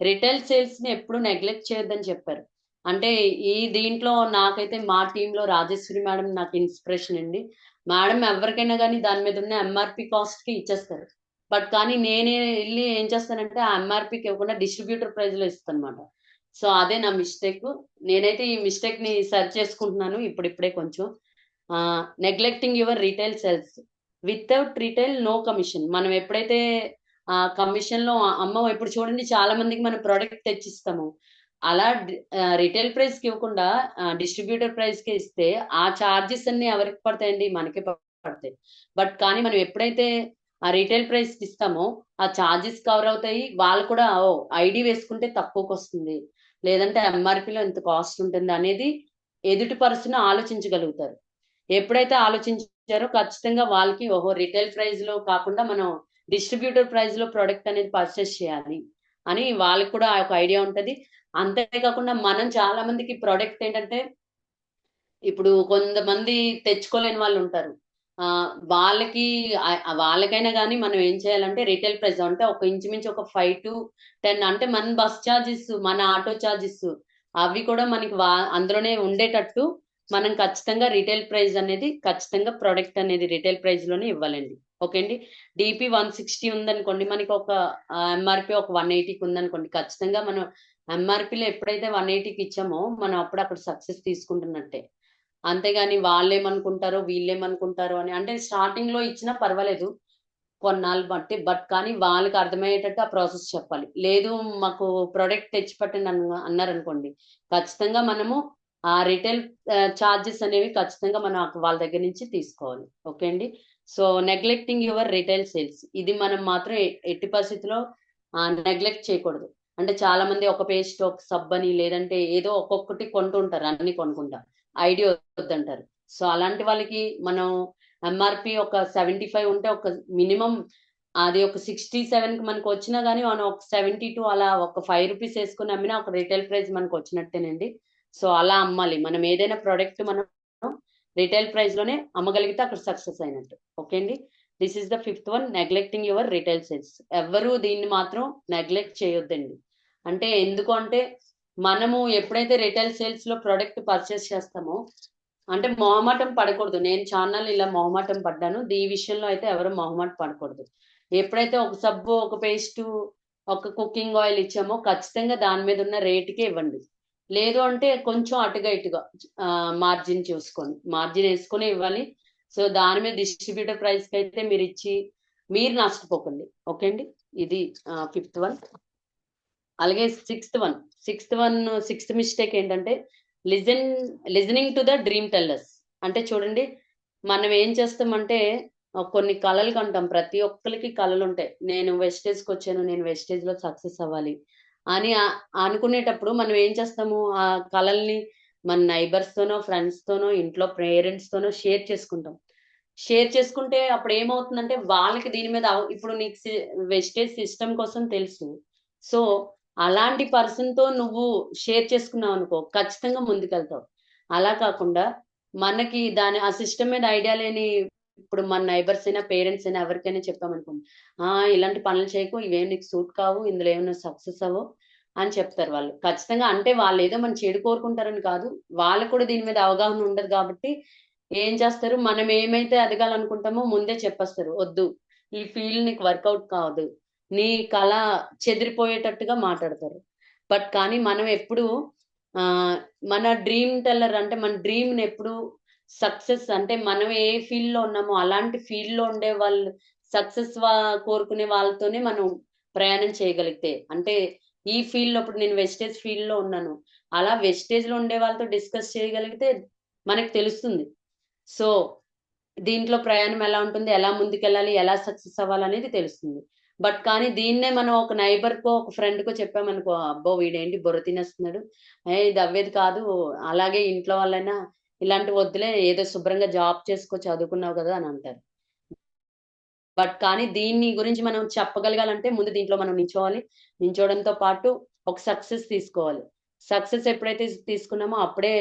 రిటైల్ సేల్స్‌ని ఎప్పుడు నెగ్లెక్ట్ చేయొద్దని చెప్పారు. అంటే ఈ దీంట్లో నాకైతే మా టీమ్‌లో రాజేశ్వరి మేడం నాకు ఇన్‌స్పిరేషన్ అండి. మేడం ఎవరికైనా గాని దాని మీద ఉన్న ఎంఆర్‌పీ కాస్ట్‌కి ఇచ్చేస్తారు. బట్ కానీ నేనే ఎళ్లి ఏం చేస్తానంటే ఆ ఎంఆర్‌పీకి ఇవ్వకుండా డిస్ట్రిబ్యూటర్ ప్రైస్‌లో ఇస్తానన్నమాట. సో, అదే నా మిస్టేకు. నేనైతే ఈ మిస్టేక్‌ని చేసుకుంటున్నాను ఇప్పుడిప్పుడే కొంచెం. Neglecting your retail sales. Without retail no commission. మనం ఎప్పుడైతే కమిషన్‌లో అమ్మమో ఇప్పుడు చూడండి చాలా మందికి మనం ప్రొడక్ట్ తెచ్చిస్తాము. అలా రిటైల్ ప్రైస్‌కి ఇవ్వకుండా డిస్ట్రిబ్యూటర్ ప్రైస్‌కే ఇస్తే ఆ చార్జెస్ అన్నీ ఎవరికి పడతాయండి? మనకే పడతాయి. బట్ కానీ మనం ఎప్పుడైతే ఆ రిటైల్ ప్రైస్‌కి ఇస్తామో ఆ చార్జెస్ కవర్ అవుతాయి. వాళ్ళు కూడా ఓహ్! ఐడీ వేసుకుంటే తక్కువకొస్తుంది. లేదంటే ఎంఆర్‌పీలో ఇంత కాస్ట్ ఉంటుంది అనేది ఎదుటి పర్సన్ ఆలోచించగలుగుతారు. ఎప్పుడైతే ఆలోచించారో ఖచ్చితంగా వాళ్ళకి ఓహో! రిటైల్ ప్రైస్‌లో కాకుండా మనం డిస్ట్రిబ్యూటర్ ప్రైస్‌లో ప్రొడక్ట్ అనేది పర్చేస్ చేయాలి అని వాళ్ళకి కూడా ఒక ఐడియా ఉంటది. అంతే కాకుండా మనం చాలా మందికి ప్రొడక్ట్ ఏంటంటే ఇప్పుడు కొంతమంది తెచ్చుకోలేని వాళ్ళుంటారు. వాళ్ళకి వాళ్ళకైనా గాని మనం ఏం చేయాలంటే రిటైల్ ప్రైస్ అంటే ఒక ఇంచుమించు ఒక 5-10 అంటే మన బస్ చార్జెస్, మన ఆటో చార్జెస్ అవి కూడా మనకి అందులోనే ఉండేటట్టు మనం ఖచ్చితంగా రిటైల్ ప్రైస్ అనేది ఖచ్చితంగా ప్రొడక్ట్ అనేది రిటైల్ ప్రైస్‌లోనే ఇవ్వాలండి. ఓకే అండి. డీపీ 160 ఉందనుకోండి మనకి ఒక ఎంఆర్‌పీ ఒక 180కి ఉందనుకోండి ఖచ్చితంగా మనం ఎంఆర్‌పీలో ఎప్పుడైతే 180కి ఇచ్చామో మనం అప్పుడు అక్కడ సక్సెస్ తీసుకుంటున్నట్టే. అంతేగాని వాళ్ళేమనుకుంటారో, వీళ్ళేమనుకుంటారో అని అంటే స్టార్టింగ్‌లో ఇచ్చినా పర్వాలేదు. కొన్నాళ్ళు బట్టి. బట్ కానీ వాళ్ళకి అర్థమయ్యేటట్టు ఆ ప్రాసెస్ చెప్పాలి. లేదు మాకు ప్రొడక్ట్ తెచ్చిపెట్టండి అన్నారనుకోండి. ఖచ్చితంగా మనము ఆ రిటైల్ చార్జెస్ అనేవి ఖచ్చితంగా మనం వాళ్ళ దగ్గర నుంచి తీసుకోవాలి. ఓకే అండి. So, neglecting your retail sales. ఇది మనం మాత్రం ఎట్టి పరిస్థితిలో నెగ్లెక్ట్ చేయకూడదు. అంటే చాలా మంది ఒక పేస్ట్, ఒక సబ్బ్ అని లేదంటే ఏదో ఒక్కొక్కటి కొంటూ ఉంటారు. అన్నీ కొనకుండా. ఐడీ వద్దంటారు. సో, అలాంటి వాళ్ళకి మనం ఎంఆర్‌పీ ఒక 75 ఉంటే ఒక మినిమమ్ అది ఒక 67కి మనకొచ్చినా గాని మనం ఒక 72 అలా ఒక రూ. 5 యేసుకొని అమ్మినా ఒక రిటైల్ ప్రైస్ మనకొచ్చినట్టేనండి. సో, అలా అమ్మాలి. మనం ఏదైనా ప్రొడక్ట్ మనం రిటైల్ ప్రైస్‌లోనే అమ్మగలిగితే అక్కడ సక్సెస్ అయినట్టు. ఓకే అండి. This is the fifth one neglecting your retail sales. ఎవ్వరు దీన్ని మాత్రం నెగ్లెక్ట్ చేయొద్దండి. అంటే ఎందుకు అంటే మనము ఎప్పుడైతే రిటైల్ సేల్స్‌లో ప్రొడక్ట్ పర్చేస్ చేస్తామో అంటే మొహమాటం పడకూడదు. నేను చాన్నాళ్ళు ఇలా మొహమాటం పడ్డాను. ఈ విషయంలో అయితే ఎవరు మొహమాట పడకూడదు. ఎప్పుడైతే ఒక సబ్బు, ఒక పేస్టు, ఒక కుకింగ్ ఆయిల్ ఇచ్చామో ఖచ్చితంగా దాని మీద ఉన్న రేట్‌కే ఇవ్వండి. లేదు అంటే కొంచెం అటుగా ఇటుగా మార్జిన్ చూసుకొని, మార్జిన్ యేసుకొనే ఇవ్వాలి. సో, దాని మీద డిస్ట్రిబ్యూటర్ ప్రైస్‌కైతే మీరిచ్చి, మీరు నష్టపోకండి. ఓకే అండి. ఇది ఫిఫ్త్ వన్. అలాగే సిక్స్త్ మిస్టేక్ ఏంటంటే listen listening to the dream tellers. అంటే చూడండి, మనం ఏం చేస్తామంటే కొన్ని కలలు కంటాం. ప్రతి ఒక్కళ్ళకి కలలుంటాయి. నేను వెస్టేజ్‌కొచ్చాను. నేను వెస్టేజ్‌లో సక్సెస్ అవ్వాలి అని అనుకునేటప్పుడు మనం ఏం చేస్తాము? ఆ కలల్ని మన నైబర్స్‌తోనో, ఫ్రెండ్స్‌తోనో, ఇంట్లో పేరెంట్స్‌తోనో షేర్ చేసుకుంటాం. షేర్ చేసుకుంటే అప్పుడేమవుతుందంటే వాళ్ళకి దీని మీద ఇప్పుడు నీకు వెస్టేజ్ సిస్టమ్ కోసం తెలుసు. సో అలాంటి పర్సన్ తో నువ్వు షేర్ చేసుకున్నావు అనుకో, ఖచ్చితంగా ముందుకెళ్తావు. అలా కాకుండా మనకి ఆ సిస్టమ్ మీద ఐడియా లేని, ఇప్పుడు మన నైబర్స్ అయినా పేరెంట్స్ అయినా ఎవరికైనా చెప్పామనుకోండి, ఇలాంటి పనులు చేయకు, ఇవేం నీకు సూట్ కావు, ఇందులో ఏమైనా సక్సెస్ అవ్వవు అని చెప్తారు వాళ్ళు. ఖచ్చితంగా అంటే వాళ్ళు ఏదో మన చెడు కోరుకుంటారని కాదు, వాళ్ళకు కూడా దీని మీద అవగాహన ఉండదు కాబట్టి ఏం చేస్తారు, మనం ఏమైతే ఎదగాలనుకుంటామో ముందే చెప్పేస్తారు, వద్దు ఈ ఫీల్డ్ నీకు వర్కౌట్ కాదు, నీ కళ చెదిరిపోయేటట్టుగా మాట్లాడతారు. బట్ కానీ మనం ఎప్పుడు ఆ మన డ్రీమ్ టెల్లర్ అంటే మన డ్రీమ్ ని ఎప్పుడు సక్సెస్ అంటే మనం ఏ ఫీల్డ్ లో ఉన్నామో అలాంటి ఫీల్డ్ లో ఉండే వాళ్ళు సక్సెస్ కోరుకునే వాళ్ళతోనే మనం ప్రయాణం చేయగలిగితే, అంటే ఈ ఫీల్డ్ లో ఇప్పుడు నేను వెస్టేజ్ ఫీల్డ్ లో ఉన్నాను, అలా వెస్టేజ్ లో ఉండే వాళ్ళతో డిస్కస్ చేయగలిగితే మనకు తెలుస్తుంది. సో దీంట్లో ప్రయాణం ఎలా ఉంటుంది, ఎలా ముందుకెళ్ళాలి, ఎలా సక్సెస్ అవ్వాలనేది తెలుస్తుంది. బట్ కానీ దీన్నే మనం ఒక నైబర్‌కో, ఒక ఫ్రెండ్‌కో చెప్పామనుకో, అబ్బో! వీడేంటి బుర్ర తినేస్తున్నాడు. ఇది అవ్వేది కాదు. అలాగే ఇంట్లో వాళ్ళైనా ఇలాంటివి వద్దులే, ఏదో శుభ్రంగా జాబ్ చేసుకో, చదువుకున్నావు కదా అని అంటారు. బట్ కానీ దీన్ని గురించి మనం చెప్పగలగాలంటే ముందు దీంట్లో మనం నించోవాలి. నించోవడంతో పాటు ఒక సక్సెస్ తీసుకోవాలి. సక్సెస్ ఎప్పుడైతే తీసుకున్నామో అప్పుడే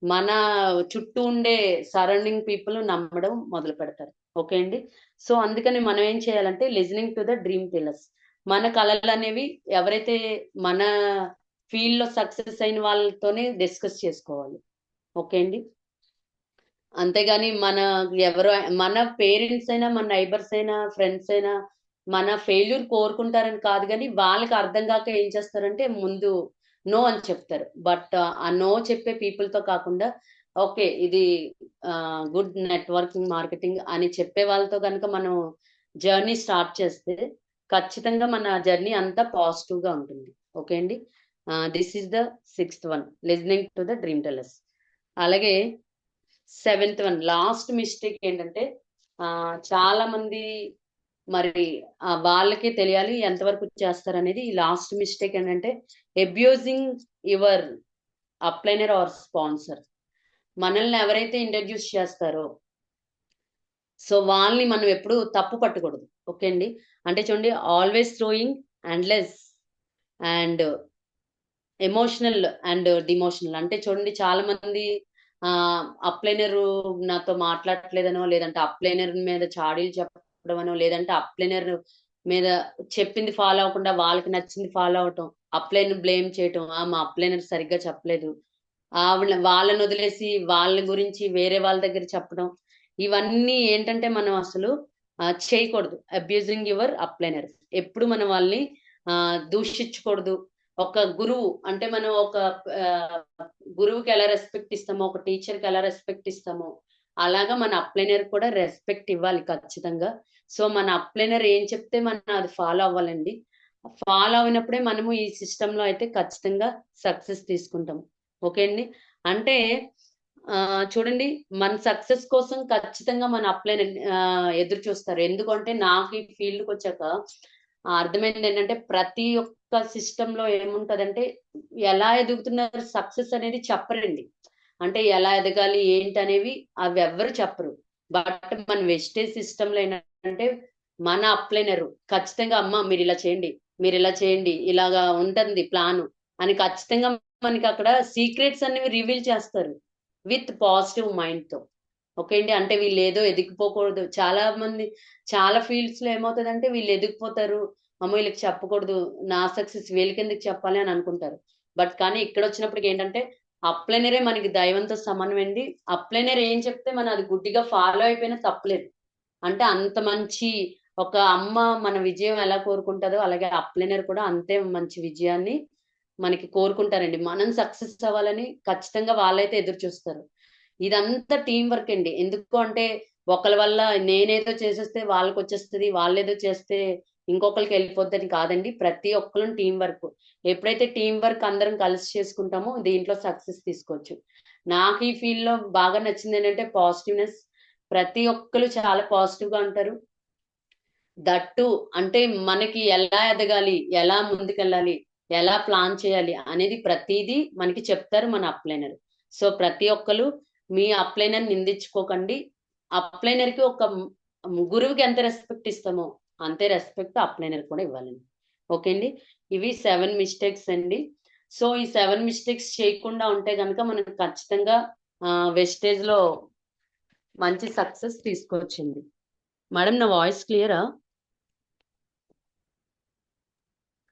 మన చుట్టూ ఉండే సరౌండింగ్ పీపుల్ నమ్మడం మొదలుపెడతారు. ఓకే అండి. సో, అందుకని మనం ఏం చేయాలంటే listening to the dream tillers. మన కలలనేవి ఎవరైతే మన ఫీల్డ్‌లో సక్సెస్ అయిన వాళ్ళతోనే డిస్కస్ చేసుకోవాలి. ఓకే అండి. అంతేగాని మన పేరెంట్స్ అయినా, మన నైబర్స్ అయినా, ఫ్రెండ్స్ అయినా మన ఫెయిల్యూర్ కోరుకుంటారని కాదు గానీ, వాళ్ళకి అర్థం గాక ఏం చేస్తారంటే ముందు నో అని చెప్తారు. బట్ ఆ నో చెప్పే పీపుల్‌తో కాకుండా ఓకే, ఇది గుడ్ నెట్వర్కింగ్, మార్కెటింగ్ అని చెప్పే వాళ్ళతో గనుక మనం జర్నీ స్టార్ట్ చేస్తే ఖచ్చితంగా మన జర్నీ అంతా పాజిటివ్‌గా ఉంటుంది. ఓకే అండి. This is the sixth one, listening to the dream tellers. అలాగే సెవెంత్ వన్ లాస్ట్ మిస్టేక్ ఏంటంటే, చాలా మంది మరి వాళ్ళకే తెలియాలి ఎంతవరకు చేస్తారనేది. ఈ లాస్ట్ మిస్టేక్ ఏంటంటే అబ్యూజింగ్ యువర్ అప్లైనర్ ఆర్ స్పాన్సర్. మనల్ని ఎవరైతే ఇంట్రడ్యూస్ చేస్తారో, సో వాళ్ళని మనం ఎప్పుడు తప్పు పట్టకూడదు. ఓకే అండి. అంటే చూడండి, always throwing endless and emotional and demotional. అంటే చూడండి, చాలా మంది అప్లైనరు నాతో మాట్లాడట్లేదనో, లేదంటే అప్లైనర్ మీద చాడీలు చెప్పడమనో, లేదంటే అప్లైనర్ మీద చెప్పింది ఫాలో అవ్వకుండా వాళ్ళకి నచ్చింది ఫాలో అవ్వటం, అప్లైనర్ బ్లేమ్ చేయటం. మా అప్లైనర్ సరిగ్గా చెప్పలేదు, వాళ్ళనొదిలేసి వాళ్ళ గురించి వేరే వాళ్ళ దగ్గర చెప్పడం. ఇవన్నీ ఏంటంటే మనం అసలు చేయకూడదు. Abusing your upliner. ఎప్పుడు మనం వాళ్ళని దూషించకూడదు. ఒక గురువు అంటే మనం ఒక ఆహ్, గురువుకి ఎలా రెస్పెక్ట్ ఇస్తామో, ఒక టీచర్‌కి ఎలా రెస్పెక్ట్ ఇస్తామో, అలాగా మన అప్లైనర్ కూడా రెస్పెక్ట్ ఇవ్వాలి ఖచ్చితంగా. సో, మన అప్లైనర్ ఏం చెప్తే మనం అది ఫాలో అవ్వాలండి. ఫాలో అయినప్పుడే మనము ఈ సిస్టమ్‌లో అయితే ఖచ్చితంగా సక్సెస్ తీసుకుంటాం. ఓకే అండి. అంటే చూడండి, మన సక్సెస్ కోసం ఖచ్చితంగా మన అప్లైనర్ ఎదురు చూస్తారు. ఎందుకంటే నాకు ఈ ఫీల్డ్‌కొచ్చాక అర్థమైందేంటంటే ప్రతి ఒక్క సిస్టమ్‌లో ఏముంటదంటే ఎలా ఎదుగుతున్నారు సక్సెస్ అనేది చెప్పరండి. అంటే ఎలా ఎదగాలి ఏంటనేవి అవెవ్వరు చెప్పరు. బట్ మన వెస్టేజ్ సిస్టమ్‌లో ఏంటంటే మన అప్లైనరు ఖచ్చితంగా అమ్మ మీరిలా చేయండి, మీరిలా చేయండి, ఇలాగా ఉంటుంది ప్లాను అని ఖచ్చితంగా మనకక్కడ సీక్రెట్స్ అనేవి రివీల్ చేస్తారు. విత్ పాజిటివ్ మైండ్‌తో. ఓకే అండి. అంటే వీళ్ళేదో ఎదిగిపోకూడదు. చాలా ఫీల్డ్స్‌లో ఏమవుతదంటే వీళ్ళు ఎదిగిపోతారు. అమ్మో! వీళ్ళకి చెప్పకూడదు, నా సక్సెస్ వీళ్ళకెందుకు చెప్పాలి అని అనుకుంటారు. బట్ కానీ ఇక్కడొచ్చినప్పటికేంటంటే అప్లైనరే మనకి దైవంతో సమానమండి. అప్లైనర్ ఏం చెప్తే మనం అది గుడ్డిగా ఫాలో అయిపోయినా తప్పులేదు. అంటే అంత మంచి ఒక అమ్మ మన విజయం ఎలా కోరుకుంటదో, అలాగే అప్లైనర్ కూడా అంతే మంచి విజయాన్ని మనకి కోరుకుంటారండి. మనం సక్సెస్ అవ్వాలని ఖచ్చితంగా వాళ్ళైతే ఎదురు చూస్తారు. ఇదంతా టీమ్ వర్క్ అండి. ఎందుకు అంటే ఒకళ్ళ వల్ల నేనేదో చేసేస్తే వాళ్ళకొచ్చేస్తది, వాళ్ళేదో చేస్తే ఇంకొకళ్ళకెళ్ళిపోద్దని కాదండి. ప్రతి ఒక్కళ్ళం టీమ్ వర్క్. ఎప్పుడైతే టీమ్ వర్క్ అందరం కలిసి చేసుకుంటామో దీంట్లో సక్సెస్ తీసుకోవచ్చు. నాకు ఈ ఫీల్డ్‌లో బాగా నచ్చిందేంటంటే పాజిటివ్‌నెస్. ప్రతి ఒక్కళ్ళు చాలా పాజిటివ్‌గా ఉంటారు. దట్ టూ అంటే మనకి ఎలా ఎదగాలి, ఎలా ముందుకెళ్ళాలి, ఎలా ప్లాన్ చేయాలి అనేది ప్రతీదీ మనకి చెప్తారు మన అప్లైనర్. సో, ప్రతి ఒక్కళ్ళు మీ అప్లైనర్‌ని నిందించుకోకండి. అప్లైనర్‌కి గురువుకి ఎంత రెస్పెక్ట్ ఇస్తామో అంతే రెస్పెక్ట్ అప్లైనర్‌కి కూడా ఇవ్వాలండి. ఓకే అండి. ఇవి 7 మిస్టేక్స్ అండి. సో, ఈ 7 మిస్టేక్స్ చేయకుండా ఉంటే గనక మనం ఖచ్చితంగా వెస్టేజ్‌లో మంచి సక్సెస్ తీసుకోవచ్చండి. మేడం నా వాయిస్ క్లియరా?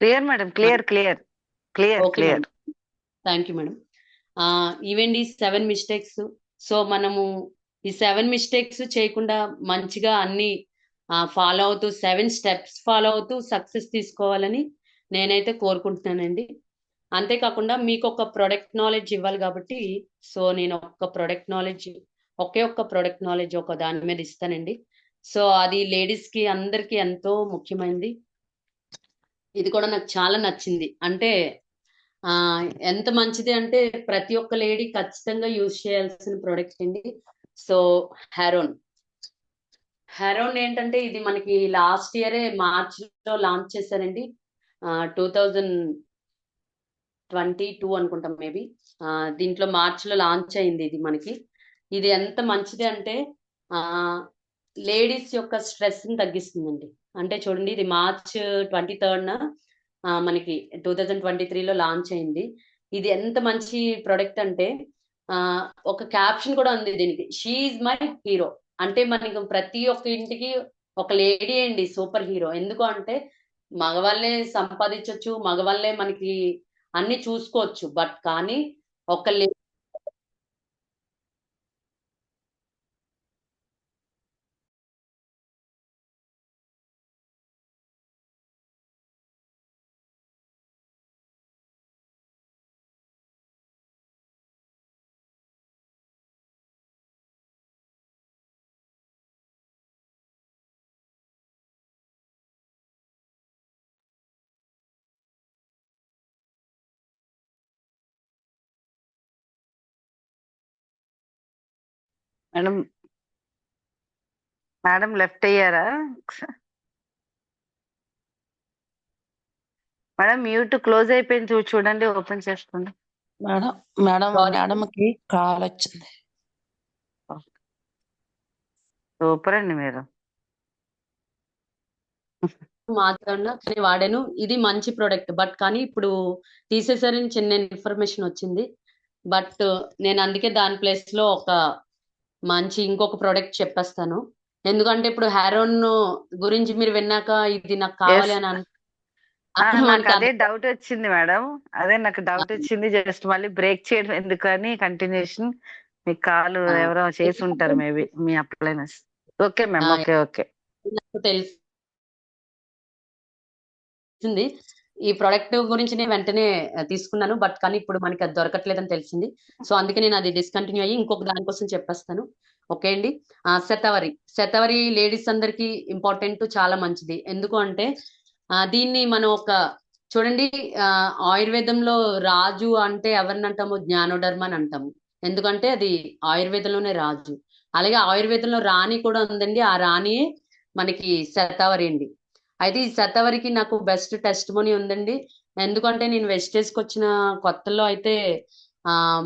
Clear madam, clear clear clear okay madam. Clear. Thank you madam. ఇవండి 7 మిస్టేక్స్. సో, మనము ఈ 7 మిస్టేక్స్ చేయకుండా మంచిగా అన్ని ఫాలో అవుతూ 7 స్టెప్స్ ఫాలో అవుతూ సక్సెస్ తీసుకోవాలని నేనైతే కోరుకుంటున్నానండి. అంతే కాకుండా మీకొక ప్రొడక్ట్ నాలెడ్జ్ ఇవ్వాలి గాబట్టి, సో, నేను ఒకే ఒక్క ప్రొడక్ట్ నాలెడ్జ్ ఒక దాని మీద ఇస్తానండి. సో, అది లేడీస్‌కి అందరికి ఎంతో ముఖ్యమైనది. ఇది కూడా నాకు చాలా నచ్చింది. అంటే ఎంత మంచిది అంటే ప్రతి ఒక్క లేడీ ఖచ్చితంగా యూజ్ చేయాల్సిన ప్రొడక్ట్ అండి. సో, హెరోన్. హెరోన్ ఏంటంటే ఇది మనకి లాస్ట్ ఇయరే మార్చ్‌లో లాంచ్ చేశారండి. 2022 అనుకుంటాం మేబీ. దీంట్లో మార్చ్‌లో లాంచ్ అయింది ఇది మనకి. ఇది ఎంత మంచిది అంటే ఆహ్, లేడీస్ యొక్క స్ట్రెస్‌ని తగ్గిస్తుందండి. అంటే చూడండి ఇది మార్చ్ 23న మనకి 2023లో లాంచ్ అయింది. ఇది ఎంత మంచి ప్రొడక్ట్ అంటే ఆహ్, ఒక క్యాప్షన్ కూడా ఉంది దీనికి. She is my hero. అంటే మనకి ప్రతి ఒక్క ఇంటికి ఒక లేడీ అండి సూపర్ హీరో. ఎందుకు అంటే మగవాళ్ళే సంపాదించొచ్చు. మగవాళ్ళే మనకి అన్నీ చూసుకోవచ్చు. బట్ కానీ ఒక లే మేడం, మేడం లెఫ్ట్ అయ్యారా? మేడం మ్యూట్ క్లోజ్ అయిపోయింది, చూడండి, ఓపెన్ చేసుకోండి. మేడం మేడం సారీ మేడంకి కాల్ వచ్చింది. సూపర్ అండి మీరు. మాట్లాడినా కానీ వాడాను. ఇది మంచి ప్రొడక్ట్. బట్ కానీ ఇప్పుడు తీసేసారని చిన్న ఇన్ఫర్మేషన్ వచ్చింది. బట్ నేను అందుకే దాని ప్లేస్‌లో ఒక మంచి ఇంకొక ప్రొడక్ట్ చెప్పేస్తాను. ఎందుకంటే ఇప్పుడు హెరోన్ గురించి మీరు విన్నాక ఇది నాకు ఎస్, కావాలి అని నాకు మనకి అదే డౌట్ వచ్చింది మేడం. అదే నాకు డౌట్ వచ్చింది. జస్ట్ మళ్ళీ బ్రేక్ చేయడం ఎందుకని కంటిన్యూషన్. మీకు కాల్ ఎవరో చేసి ఉంటారు మేబీ మీ upliners. Okay ma'am, okay okay. నాకు తెలిసింది. ఈ ప్రొడక్ట్ గురించి నేను వెంటనే తీసుకున్నాను. బట్ కానీ ఇప్పుడు మనకి అది దొరకట్లేదని తెలిసింది. సో, అందుకే నేను అది డిస్కంటిన్యూ అయ్యి ఇంకొక దానికోసం చెప్పేస్తాను. ఓకే అండి. శతావరి. శతావరి లేడీస్ అందరికీ ఇంపార్టెంట్, చాలా మంచిది. ఎందుకు అంటే దీన్ని మనం చూడండి ఆయుర్వేదంలో రాజు అంటే ఎవరినంటాము? జ్ఞానోధర్మ అని అంటాము. ఎందుకంటే అది ఆయుర్వేదంలోనే రాజు. అలాగే ఆయుర్వేదంలో రాణి కూడా ఉందండి. ఆ రాణియే మనకి శతావరి అండి. అయితే ఈ శతావరికి నాకు బెస్ట్ టెస్టిమోనీ ఉందండి. ఎందుకంటే నేను వెస్టేజ్‌కి వచ్చిన కొత్తల్లో అయితే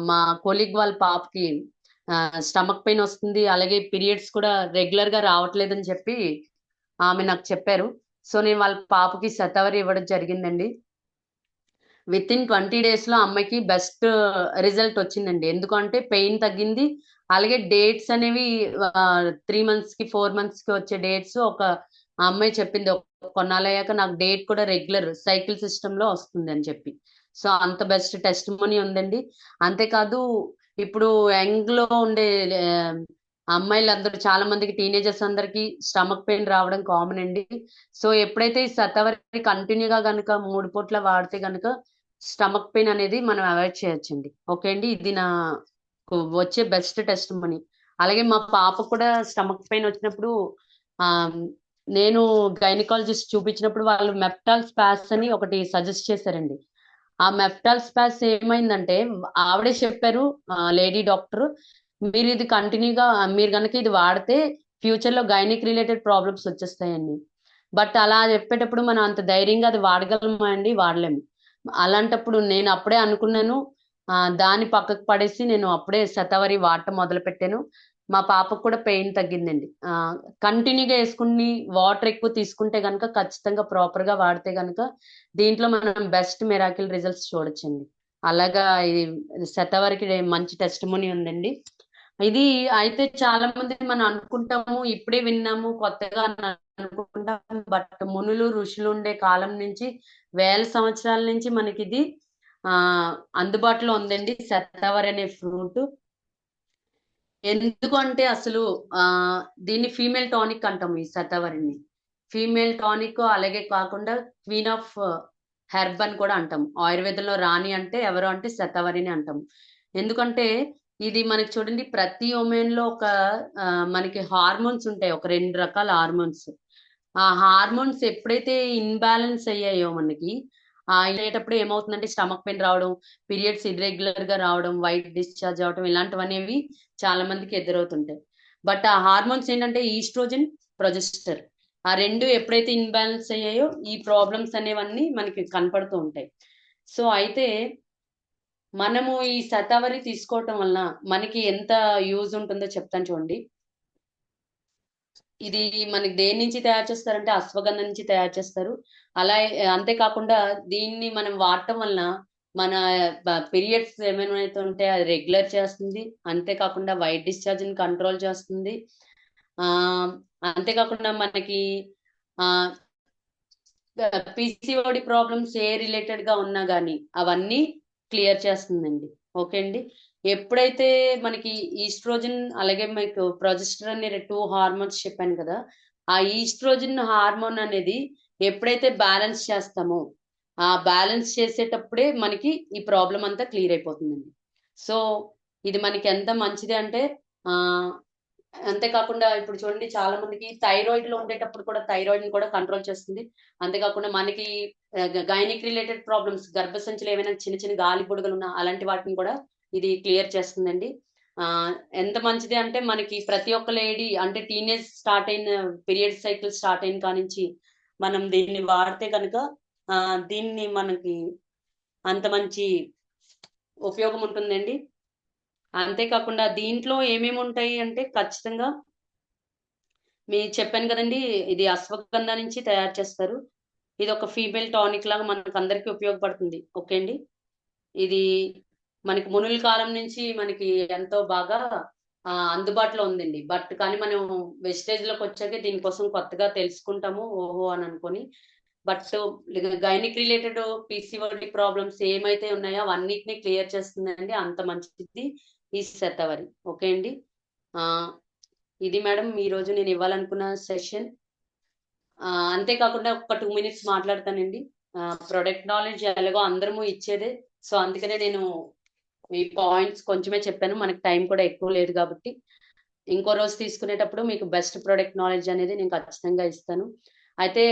మా కొలీగ్ వాళ్ళ పాపకి స్టమక్ పెయిన్ వస్తుంది. అలాగే పీరియడ్స్ కూడా రెగ్యులర్‌గా రావట్లేదని చెప్పి ఆమె నాకు చెప్పారు. సో, నేను వాళ్ళ పాపకి శతావరి ఇవ్వడం జరిగిందండి. వితిన్ 20 డేస్‌లో అమ్మాయికి బెస్ట్ రిజల్ట్ వచ్చిందండి. ఎందుకంటే పెయిన్ తగ్గింది. అలాగే డేట్స్ అనేవి 3 మంత్స్‌కి, 4 మంత్స్‌కి వచ్చే డేట్స్ ఆ అమ్మాయి చెప్పింది. కొన్నాళ్ళయ్యాక నాకు డేట్ కూడా రెగ్యులర్ సైకిల్ సిస్టమ్‌లో వస్తుందని చెప్పి. సో, అంత బెస్ట్ టెస్టిమోనీ ఉందండి. అంతేకాదు ఇప్పుడు యంగ్‌లో ఉండే ఆహ్, అమ్మాయిలందరూ చాలా మందికి టీనేజర్స్ అందరికి స్టమక్ పెయిన్ రావడం కామన్ అండి. సో, ఎప్పుడైతే ఈ శతావరి కంటిన్యూ‌గా గనక 3 పూట్ల వాడితే గనక స్టమక్ పెయిన్ అనేది మనం అవాయిడ్ చేయొచ్చండి. ఓకే అండి. ఇది నాకు వచ్చే బెస్ట్ టెస్టిమనీ. అలాగే మా పాపకు కూడా స్టమక్ పెయిన్ వచ్చినప్పుడు ఆహ్, నేను గైనకాలజిస్ట్ చూపించినప్పుడు వాళ్ళు మెప్టాల్ స్పాస్ అని ఒకటి సజెస్ట్ చేశారండి. ఆ మెప్టాల్ స్పాస్ ఏమైందంటే ఆవిడే చెప్పారు లేడీ డాక్టరు. మీరు ఇది కంటిన్యూ‌గా మీరు గనక ఇది వాడితే ఫ్యూచర్‌లో గైనిక్ రిలేటెడ్ ప్రాబ్లమ్స్ వచ్చేస్తాయని. బట్ అలా చెప్పేటప్పుడు మనం అంత ధైర్యంగా అది వాడగలమా అండి? వాడలేము. అలాంటప్పుడు నేను అప్పుడే అనుకున్నాను. దాన్ని పక్కకు పడేసి నేను అప్పుడే శతావరి వాడటం మొదలుపెట్టాను. మా పాపకు కూడా పెయిన్ తగ్గిందండి. కంటిన్యూగా వేసుకుని వాటర్ ఎక్కువ తీసుకుంటే గనుక ఖచ్చితంగా ప్రాపర్ గా వాడితే గనుక దీంట్లో మనం బెస్ట్ మిరాకిల్ రిజల్ట్స్ చూడొచ్చండి. అలాగా ఇది శతవరికి మంచి టెస్టిమోనీ ఉందండి. ఇది అయితే చాలా మంది మనం అనుకుంటాము, ఇప్పుడే విన్నాము కొత్తగా అని అనుకుంటాం. బట్ మునులు ఋషులు ఉండే కాలం నుంచి వేల సంవత్సరాల నుంచి మనకి ఇది ఆ అందుబాటులో ఉందండి శతావరి అనే ఫ్రూట్. ఎందుకంటే అసలు ఆ దీన్ని ఫీమేల్ టానిక్ అంటాము ఈ శతావరిని. ఫీమేల్ టానిక్ అలాగే కాకుండా క్వీన్ ఆఫ్ హెర్బ్ అని కూడా అంటాం. ఆయుర్వేదంలో రాణి అంటే ఎవరు అంటే శతావరిని అంటాం. ఎందుకంటే ఇది మనకి చూడండి ప్రతి ఉమెన్ లో ఒక మనకి హార్మోన్స్ ఉంటాయి, ఒక 2 రకాల హార్మోన్స్. ఆ హార్మోన్స్ ఎప్పుడైతే ఇన్బ్యాలెన్స్ అయ్యాయో మనకి అయ్యేటప్పుడు ఏమవుతుందంటే స్టమక్ పెయిన్ రావడం, పీరియడ్స్ ఇర్రెగ్యులర్ గా రావడం, వైట్ డిశ్చార్జ్ అవడం ఇలాంటివనేవి చాలా మందికి ఎదురవుతుంటాయి. బట్ ఆ హార్మోన్స్ ఏంటంటే ఈస్ట్రోజన్, ప్రొజెస్టర్ ఆ 2 ఎప్పుడైతే ఇన్బ్యాలెన్స్ అయ్యాయో ఈ ప్రాబ్లమ్స్ అనేవన్నీ మనకి కనపడుతూ ఉంటాయి. సో అయితే మనము ఈ శతావరి తీసుకోవటం వలన మనకి ఎంత యూజ్ ఉంటుందో చెప్తాను చూడండి. ఇది మనకి దేని నుంచి తయారు చేస్తారంటే అశ్వగంధ నుంచి తయారు చేస్తారు. అలా అంతేకాకుండా దీన్ని మనం వాడటం వలన మన పీరియడ్స్ ఏమైనా అయితే ఉంటే అది రెగ్యులర్ చేస్తుంది. అంతేకాకుండా వైట్ డిశ్చార్జ్ ని కంట్రోల్ చేస్తుంది. ఆ అంతేకాకుండా మనకి ఆ పిసిఓడి ప్రాబ్లమ్స్ ఏ రిలేటెడ్ గా ఉన్నా గానీ అవన్నీ క్లియర్ చేస్తుందండి. ఓకే అండి. ఎప్పుడైతే మనకి ఈస్ట్రోజన్ అలాగే మీకు ప్రొజెస్టరాన్ అనే 2 హార్మోన్స్ చెప్పాను కదా, ఆ ఈస్ట్రోజన్ హార్మోన్ అనేది ఎప్పుడైతే బ్యాలెన్స్ చేస్తామో ఆ బ్యాలెన్స్ చేసేటప్పుడే మనకి ఈ ప్రాబ్లం అంతా క్లియర్ అయిపోతుందండి. సో ఇది మనకి ఎంత మంచిది అంటే ఆ అంతేకాకుండా ఇప్పుడు చూడండి చాలా మందికి థైరాయిడ్ లో ఉండేటప్పుడు కూడా థైరాయిడ్ ని కూడా కంట్రోల్ చేస్తుంది. అంతేకాకుండా మనకి గైనిక్ రిలేటెడ్ ప్రాబ్లమ్స్, గర్భసంచిలో ఏమైనా చిన్న చిన్న గాలి బుడగలు ఉన్నా అలాంటి వాటిని కూడా ఇది క్లియర్ చేస్తుందండి. ఎంత మంచిది అంటే మనకి ప్రతి ఒక్క లేడీ అంటే టీనేజ్ స్టార్ట్ అయిన పీరియడ్ సైకిల్ స్టార్ట్ అయిన కానించి మనం దీన్ని వాడితే కనుక దీన్ని మనకి అంత మంచి ఉపయోగం ఉంటుందండి. అంతేకాకుండా దీంట్లో ఏమేమి ఉంటాయి అంటే ఖచ్చితంగా మీరు చెప్పాను కదండి, ఇది అశ్వగంధ నుంచి తయారు చేస్తారు. ఇది ఒక ఫీమేల్ టానిక్ లాగా మనకు అందరికీ ఉపయోగపడుతుంది. ఓకే అండి. ఇది మనకి మునుల కాలం నుంచి మనకి ఎంతో బాగా అందుబాటులో ఉందండి. బట్ కానీ మనం వెస్టేజ్ లోకి వచ్చాక దీనికోసం కొత్తగా తెలుసుకుంటాము ఓహో అని అనుకొని. But gynaec related PCOD problems ఏమైతే ఉన్నాయో అవన్నిటిని క్లియర్ చేస్తుందండి. అంత మంచిది ఈ శతావరి. ఓకే అండి. ఆ ఇది మేడం ఈ రోజు నేను ఇవ్వాలనుకున్న సెషన్. అంతేకాకుండా ఒక 2 మినిట్స్ మాట్లాడతానండి. ప్రొడక్ట్ నాలెడ్జ్ ఎలాగో అందరము ఇచ్చేదే. సో అందుకనే నేను ఈ పాయింట్స్ కొంచెమే చెప్పాను. మనకి టైం కూడా ఎక్కువ లేదు కాబట్టి ఇంకో రోజు తీసుకునేటప్పుడు మీకు బెస్ట్ ప్రొడక్ట్ నాలెడ్జ్ అనేది నేను ఖచ్చితంగా ఇస్తాను. అయితే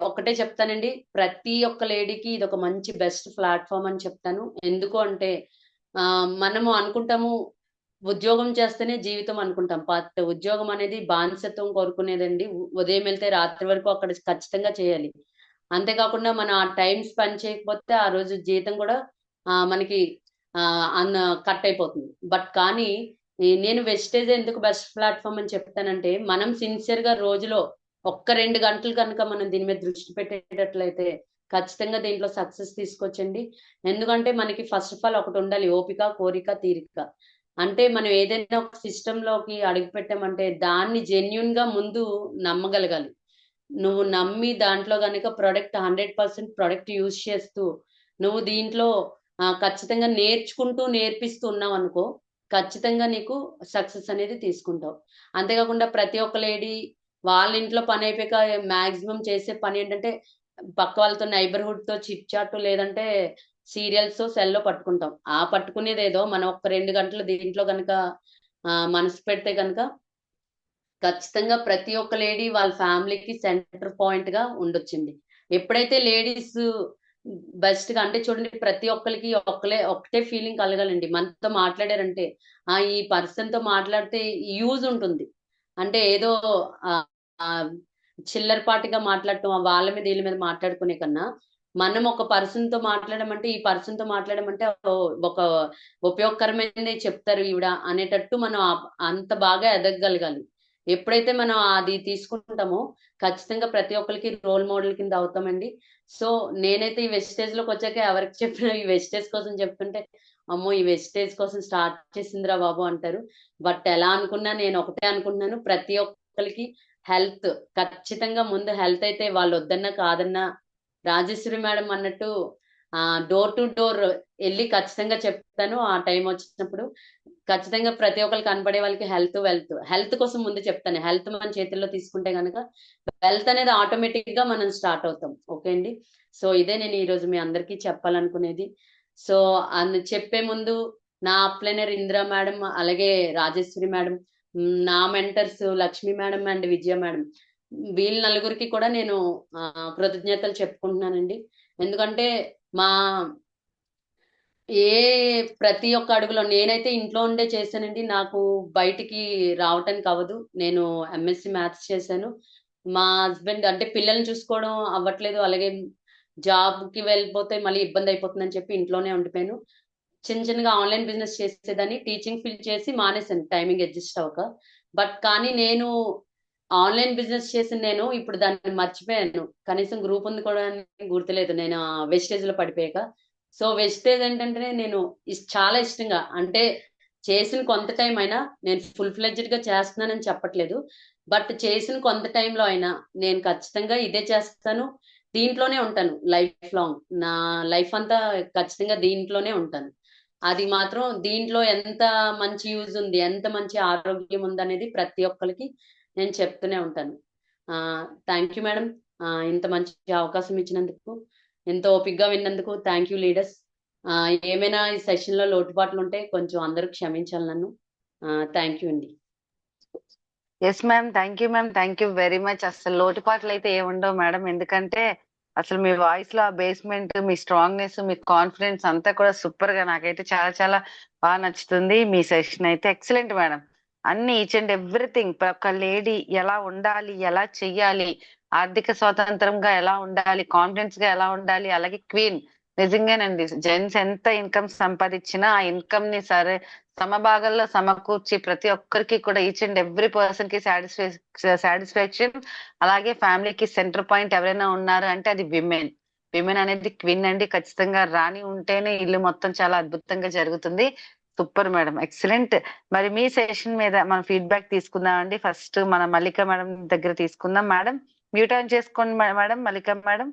ఒకటే చెప్తానండి, ప్రతి ఒక్క లేడీకి ఇది ఒక మంచి బెస్ట్ ప్లాట్ఫామ్ అని చెప్తాను. ఎందుకు అంటే మనము అనుకుంటాము ఉద్యోగం చేస్తేనే జీవితం అనుకుంటాం. బట్ ఉద్యోగం అనేది బానిసత్వం కోరుకునేదండి. ఉదయం వెళ్తే రాత్రి వరకు అక్కడ ఖచ్చితంగా చేయాలి. అంతేకాకుండా మనం ఆ టైం స్పెండ్ చేయకపోతే ఆ రోజు జీతం కూడా మనకి అన్న కట్ అయిపోతుంది. బట్ కానీ నేను వెస్టేజ్ ఎందుకు బెస్ట్ ప్లాట్ఫామ్ అని చెప్తానంటే మనం సిన్సియర్ గా రోజులో ఒక్క 2 గంటలు కనుక మనం దీని మీద దృష్టి పెట్టేటట్లయితే ఖచ్చితంగా దీంట్లో సక్సెస్ తీసుకొచ్చండి. ఎందుకంటే మనకి ఫస్ట్ ఆఫ్ ఆల్ ఒకటి ఉండాలి, ఓపిక, కోరిక, తీరిక. అంటే మనం ఏదైనా ఒక సిస్టమ్ లోకి అడుగు పెట్టామంటే దాన్ని జెన్యున్ గా ముందు నమ్మగలగాలి. నువ్వు నమ్మి దాంట్లో కనుక ప్రొడక్ట్ 100% ప్రొడక్ట్ యూజ్ చేస్తూ నువ్వు దీంట్లో ఖచ్చితంగా నేర్చుకుంటూ నేర్పిస్తూ ఉన్నావు అనుకో, ఖచ్చితంగా నీకు సక్సెస్ అనేది తీసుకుంటావు. అంతేకాకుండా ప్రతి ఒక్క లేడీ వాళ్ళ ఇంట్లో పని అయిపోయాక మాక్సిమం చేసే పని ఏంటంటే పక్క వాళ్ళతో నైబర్హుడ్ తో చిట్ చాట్ లేదంటే సీరియల్స్ సెల్లో పట్టుకుంటాం. పట్టుకునేది ఏదో మనం ఒక 2 గంటలు దీంట్లో కనుక మనసు పెడితే కనుక ఖచ్చితంగా ప్రతి ఒక్క లేడీ వాళ్ళ ఫ్యామిలీకి సెంటర్ పాయింట్ గా ఉండొచ్చండి. ఎప్పుడైతే లేడీస్ బెస్ట్ గా అంటే చూడండి ప్రతి ఒక్కరికి ఒకటే ఫీలింగ్ కలగాలండి. మనతో మాట్లాడారంటే ఈ పర్సన్ తో మాట్లాడితే యూజ్ ఉంటుంది. అంటే ఏదో చిల్లరపాటిగా మాట్లాడటం వాళ్ళ మీద వీళ్ళ మీద మాట్లాడుకునే కన్నా మనం ఒక పర్సన్ తో మాట్లాడమంటే ఈ పర్సన్ తో మాట్లాడమంటే ఒక ఉపయోగకరమైనది చెప్తారు ఈవిడ అనేటట్టు మనం అంత బాగా ఎదగగలగాలి. ఎప్పుడైతే మనం అది తీసుకుంటామో ఖచ్చితంగా ప్రతి ఒక్కరికి రోల్ మోడల్ కింద అవుతామండి. సో నేనైతే ఈ వెస్టేజ్ లోకి వచ్చాక ఎవరికి చెప్పినా ఈ వెస్టేజ్ కోసం చెప్తుంటే అమ్మో ఈ వెస్టేజ్ కోసం స్టార్ట్ చేసిందిరా బాబు అంటారు. బట్ ఎలా అనుకున్నా నేను ఒకటే అనుకుంటున్నాను, ప్రతి ఒక్కరికి హెల్త్ ఖచ్చితంగా ముందు హెల్త్ అయితే వాళ్ళు వద్దన్నా కాదన్నా రాజేశ్వరి మేడం అన్నట్టు డోర్ టు డోర్ వెళ్ళి ఖచ్చితంగా చెప్తాను. ఆ టైం వచ్చినప్పుడు ఖచ్చితంగా ప్రతి ఒక్కరికి కనపడే వాళ్ళకి హెల్త్ కోసం ముందు చెప్తాను. హెల్త్ మన చేతుల్లో తీసుకుంటే కనుక వెల్త్ అనేది ఆటోమేటిక్ గా మనం స్టార్ట్ అవుతాం. ఓకే అండి. సో ఇదే నేను ఈ రోజు మీ అందరికీ చెప్పాలనుకునేది. సో చెప్పే ముందు నా అప్లైనర్ ఇందిరా మేడం, అలాగే రాజేశ్వరి మేడం, నా mentors Lakshmi madam and Vijaya madam, వీళ్ళ నలుగురికి కూడా నేను కృతజ్ఞతలు చెప్పుకుంటున్నానండి. ఎందుకంటే మా ఏ ప్రతి ఒక్క అడుగులో నేనైతే ఇంట్లో ఉండే చేశానండి. నాకు బయటికి రావటానికి అవ్వదు. నేను ఎంఎస్సి మ్యాథ్స్ చేశాను. మా హస్బెండ్ అంటే పిల్లల్ని చూసుకోవడం అవ్వట్లేదు. అలాగే జాబ్‌కి వెళ్ళిపోతే మళ్ళీ ఇబ్బంది అయిపోతుందని చెప్పి ఇంట్లోనే ఉండిపోయాను. చిన్నగా ఆన్‌లైన్ బిజినెస్ చేసేదాన్ని. టీచింగ్ ఫీల్డ్ చేసి మానేశాను టైమింగ్ అడ్జస్ట్ అవ్వక. బట్ కానీ నేను ఆన్‌లైన్ బిజినెస్ చేసిన నేను ఇప్పుడు దాన్ని మర్చిపోయాను. కనీసం గ్రూప్ ఉంది కూడా అని గుర్తులేదు. నేను వెస్టేజ్‌లో పడిపోయాక. సో వెస్టేజ్ ఏంటంటే నేను చాలా ఇష్టంగా అంటే చేసిన కొంత టైం అయినా నేను ఫుల్ ఫ్లెడ్జ్డ్‌గా చేస్తున్నానని చెప్పట్లేదు. బట్ చేసిన కొంత టైంలో అయినా నేను ఖచ్చితంగా ఇదే చేస్తాను. దీంట్లోనే ఉంటాను లైఫ్ లాంగ్. నా లైఫ్ అంతా ఖచ్చితంగా దీంట్లోనే ఉంటాను. అది మాత్రం దీంట్లో ఎంత మంచి యూజ్ ఉంది, ఎంత మంచి ఆరోగ్యం ఉందనేది ప్రతి ఒక్కరికి నేను చెప్తూనే ఉంటాను. Thank you madam. ఇంత మంచి అవకాశం ఇచ్చినందుకు, ఎంతో ఓపికగా విన్నందుకు థ్యాంక్ యూ లీడర్స్. ఏమైనా ఈ సెషన్ లో లోటుపాట్లు ఉంటే కొంచెం అందరూ క్షమించాలి నన్ను. థ్యాంక్ యూ అండి. Yes ma'am, thank you ma'am, thank you very much. అసలు లోటుపాట్లు అయితే ఏముండవు మేడం. ఎందుకంటే అసలు మీ వాయిస్ లో ఆ బేస్మెంట్, మీ స్ట్రాంగ్నెస్, మీ కాన్ఫిడెన్స్ అంతా కూడా సూపర్ గా నాకైతే చాలా చాలా బాగా నచ్చుతుంది. మీ సెషన్ అయితే ఎక్సలెంట్ మేడం. అన్ని ఈచ్ అండ్ ఎవ్రీథింగ్, ఒక లేడీ ఎలా ఉండాలి, ఎలా చెయ్యాలి, ఆర్థిక స్వాతంత్రంగా ఎలా ఉండాలి, కాన్ఫిడెన్స్ గా ఎలా ఉండాలి, అలాగే క్వీన్ నిజంగానండి. జెంట్స్ ఎంత ఇన్కమ్ సంపాదించినా ఆ ఇన్కమ్ ని సరే సమభాగాల్లో సమకూర్చి ప్రతి ఒక్కరికి కూడా ఈచ్ అండ్ ఎవ్రీ పర్సన్ కి సాటిస్ఫాక్షన్, అలాగే ఫ్యామిలీకి సెంటర్ పాయింట్ ఎవరైనా ఉన్నారు అంటే అది విమెన్. విమెన్ అనేది క్వీన్ అండి. ఖచ్చితంగా రాణి ఉంటేనే ఇల్లు మొత్తం చాలా అద్భుతంగా జరుగుతుంది. Super madam, excellent. మరి మీ సెషన్ మీద మనం ఫీడ్బ్యాక్ తీసుకుందాం అండి. ఫస్ట్ మన మల్లిక మేడం దగ్గర తీసుకుందాం. మేడం మ్యూట్ ఆన్ చేసుకోండి madam. Mallika madam.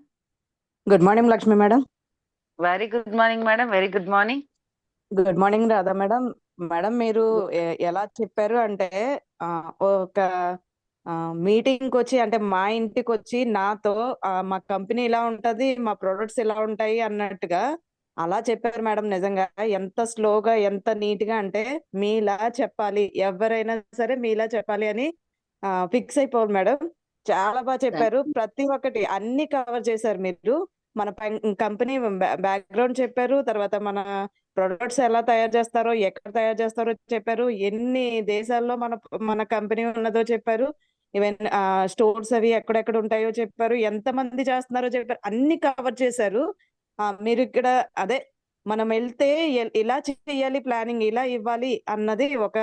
Good morning Lakshmi madam. Very good morning madam, very good morning. Good morning Radha madam. Madam మీరు ఎలా చెప్పారు అంటే ఒక మీటింగ్ వచ్చి అంటే మా ఇంటికి వచ్చి నాతో మా కంపెనీ ఇలా ఉంటది, మా ప్రొడక్ట్స్ ఇలా ఉంటాయి అన్నట్టుగా అలా చెప్పారు మేడం. నిజంగా ఎంత స్లోగా ఎంత నీట్ గా అంటే మీలా చెప్పాలి, ఎవరైనా సరే మీలా చెప్పాలి అని ఫిక్స్ అయిపోవాలి మేడం. చాలా బాగా చెప్పారు. ప్రతి ఒక్కటి అన్ని కవర్ చేశారు మీరు. మన కంపెనీ బ్యాక్గ్రౌండ్ చెప్పారు, తర్వాత మన ప్రొడక్ట్స్ ఎలా తయారు చేస్తారో, ఎక్కడ తయారు చేస్తారో చెప్పారు, ఎన్ని దేశాల్లో మన మన కంపెనీ ఉన్నదో చెప్పారు, ఈవెన్ స్టోర్స్ అవి ఎక్కడెక్కడ ఉంటాయో చెప్పారు, ఎంత మంది చేస్తున్నారో చెప్పారు, అన్ని కవర్ చేశారు. మీరు ఇక్కడ అదే మనం వెళ్తే ఇలా చేయాలి, ప్లానింగ్ ఇలా ఇవ్వాలి అన్నది ఒక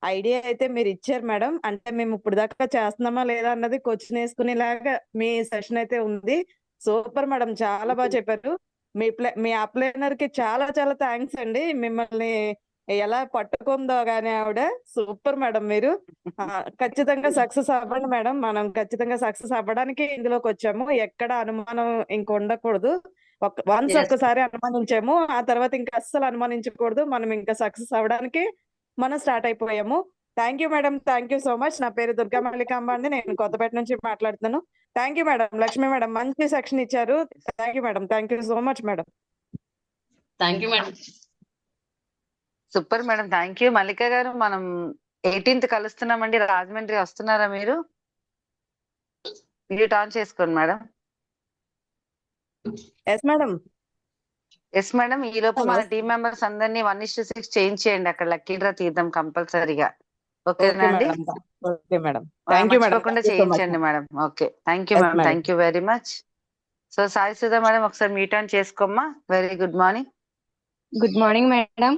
ఐడియా అయితే మీరు ఇచ్చారు మేడం. అంటే మేము ఇప్పుడు దాకా చేస్తున్నామా లేదా అన్నది క్వశ్చన్ వేసుకునేలాగా మీ సెషన్ అయితే ఉంది. సూపర్ మేడం, చాలా బాగా చెప్పారు. మీ అప్లైనర్ కి చాలా చాలా థ్యాంక్స్ అండి. మిమ్మల్ని ఎలా పట్టుకుందో గానీ ఆవిడ సూపర్ మేడం. మీరు ఖచ్చితంగా సక్సెస్ అవ్వండి మేడం. మనం ఖచ్చితంగా సక్సెస్ అవ్వడానికి ఇందులోకి వచ్చాము. ఎక్కడ అనుమానం ఇంక ఉండకూడదు. వన్స్ ఒక్కసారి అనుమానించాము, ఆ తర్వాత ఇంకా అస్సలు అనుమానించకూడదు. మనం ఇంకా సక్సెస్ అవ్వడానికి మనం స్టార్ట్ అయిపోయాము. Thank you madam, thank you so much. నా పేరు దుర్గా మల్లికాంబ అండి, నేను కొత్తపేట నుంచి మాట్లాడుతున్నాను. Thank you madam. Lakshmi madam మంచి సెక్షన్ ఇచ్చారు. Thank you madam, thank you so much madam. Thank you madam. Super madam, thank you. Mallika గారు, మనం 18th కలుస్తున్నామండి. రాజమండ్రి వస్తున్నారా మీరు? మ్యూట్ ఆన్ చేసుకోండి madam. Yes madam. Yes madam. ఈ లోపు మన టీం మెంబర్స్ అందరినీ 1:6 చేంజ్ చేయండి. అక్కడ లక్కీ డ్రా తీద్దాం కంపల్సరీగా. ఓకేనా అండి? Okay madam, thank you madam. మర్చిపోకుండా చేయించండి madam. Okay, thank you madam, thank you very much. So Sai Sudha madam ఒకసారి మీట్ ఆన్ చేసుకోమ్మా. Very good morning. Good morning madam.